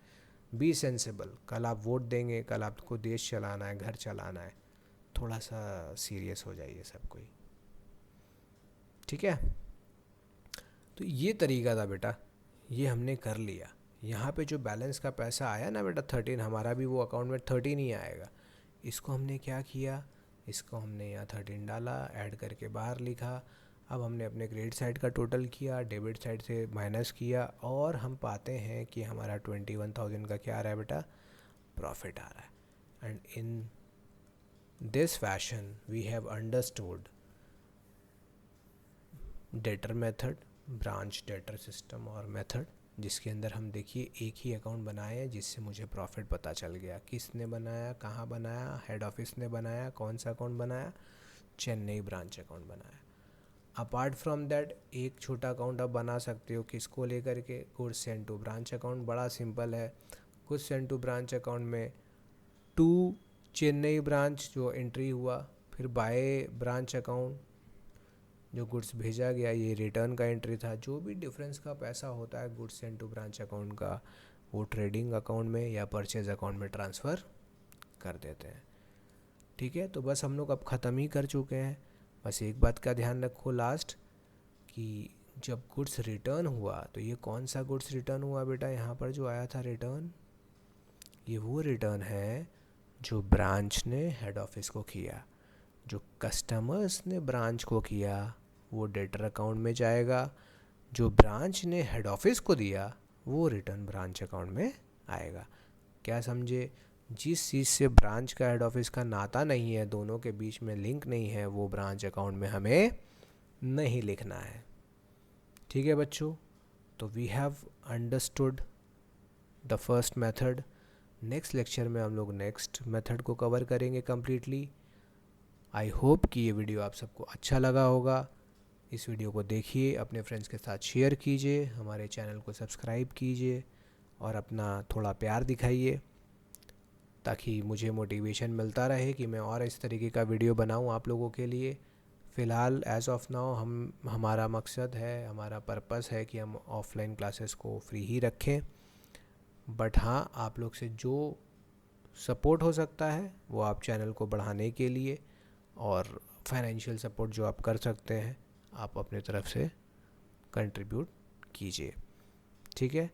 A: B sensible, कल आप वोट देंगे, कल आपको देश चलाना है, घर चलाना है, थोड़ा सा सीरियस हो जाइए सब कोई, ठीक है। तो ये तरीका था बेटा, ये हमने कर लिया। यहाँ पे जो बैलेंस का पैसा आया ना बेटा 13, हमारा भी वो अकाउंट में 13 ही आएगा। इसको हमने क्या किया, इसको हमने यहाँ 13 डाला, ऐड करके बाहर लिखा। अब हमने अपने क्रेडिट साइड का टोटल किया, डेबिट साइड से माइनस किया, और हम पाते हैं कि हमारा 21,000 का क्या आ रहा है बेटा, प्रॉफिट आ रहा है। And in this fashion we have understood debtor method, branch debtor system और मेथड, जिसके अंदर हम देखिए एक ही अकाउंट बनाए हैं जिससे मुझे प्रॉफिट पता चल गया। किसने बनाया, कहाँ बनाया, हेड ऑफिस ने बनाया, कौन सा अकाउंट बनाया, चेन्नई ब्रांच अकाउंट बनाया। अपार्ट फ्रॉम दैट एक छोटा अकाउंट आप बना सकते हो, किसको लेकर के, goods send to branch account. बड़ा सिंपल है, goods send to branch account में टू चेन्नई ब्रांच जो एंट्री हुआ, फिर बाय ब्रांच अकाउंट जो गुड्स भेजा गया, ये रिटर्न का एंट्री था। जो भी डिफरेंस का पैसा होता है goods send to branch account का, वो ट्रेडिंग अकाउंट में या परचेज अकाउंट में ट्रांसफ़र कर देते हैं, ठीक है। तो बस हम लोग अब ख़त्म ही कर चुके हैं। बस एक बात का ध्यान रखो लास्ट, कि जब गुड्स रिटर्न हुआ तो ये कौन सा गुड्स रिटर्न हुआ बेटा, यहाँ पर जो आया था रिटर्न, ये वो रिटर्न है जो ब्रांच ने हेड ऑफिस को किया। जो कस्टमर्स ने ब्रांच को किया वो डेटर अकाउंट में जाएगा, जो ब्रांच ने हेड ऑफिस को दिया वो रिटर्न ब्रांच अकाउंट में आएगा। क्या समझे, जिस चीज़ से ब्रांच का हेड ऑफिस का नाता नहीं है, दोनों के बीच में लिंक नहीं है, वो ब्रांच अकाउंट में हमें नहीं लिखना है, ठीक है बच्चों। तो we have understood the first method. Next lecture में हम लोग नेक्स्ट मेथड को कवर करेंगे कम्प्लीटली। आई होप कि ये वीडियो आप सबको अच्छा लगा होगा। इस वीडियो को देखिए, अपने फ्रेंड्स के साथ शेयर कीजिए, हमारे चैनल को सब्सक्राइब कीजिए और अपना थोड़ा प्यार दिखाइए, ताकि मुझे मोटिवेशन मिलता रहे कि मैं और इस तरीके का वीडियो बनाऊं आप लोगों के लिए। फ़िलहाल एज़ ऑफ नाउ हमारा मकसद है, हमारा पर्पस है कि हम ऑफलाइन क्लासेस को फ्री ही रखें। बट हाँ, आप लोग से जो सपोर्ट हो सकता है वो आप चैनल को बढ़ाने के लिए, और फाइनेंशियल सपोर्ट जो आप कर सकते हैं आप अपने तरफ से कंट्रीब्यूट कीजिए, ठीक है।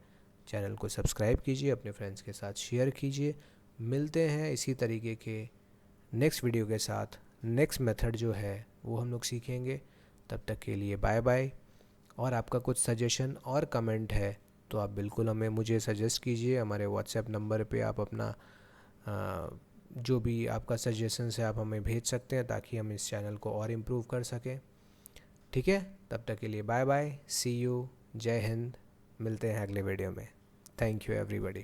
A: चैनल को सब्सक्राइब कीजिए, अपने फ्रेंड्स के साथ शेयर कीजिए। मिलते हैं इसी तरीके के नेक्स्ट वीडियो के साथ। नेक्स्ट मेथड जो है वो हम लोग सीखेंगे। तब तक के लिए बाय बाय। और आपका कुछ सजेशन और कमेंट है तो आप बिल्कुल हमें मुझे सजेस्ट कीजिए। हमारे व्हाट्सएप नंबर पे आप अपना जो भी आपका सजेशंस है आप हमें भेज सकते हैं, ताकि हम इस चैनल को और इम्प्रूव कर सकें। ठीक है, तब तक के लिए बाय बाय, सी यू, जय हिंद। मिलते हैं अगले वीडियो में। Thank you everybody.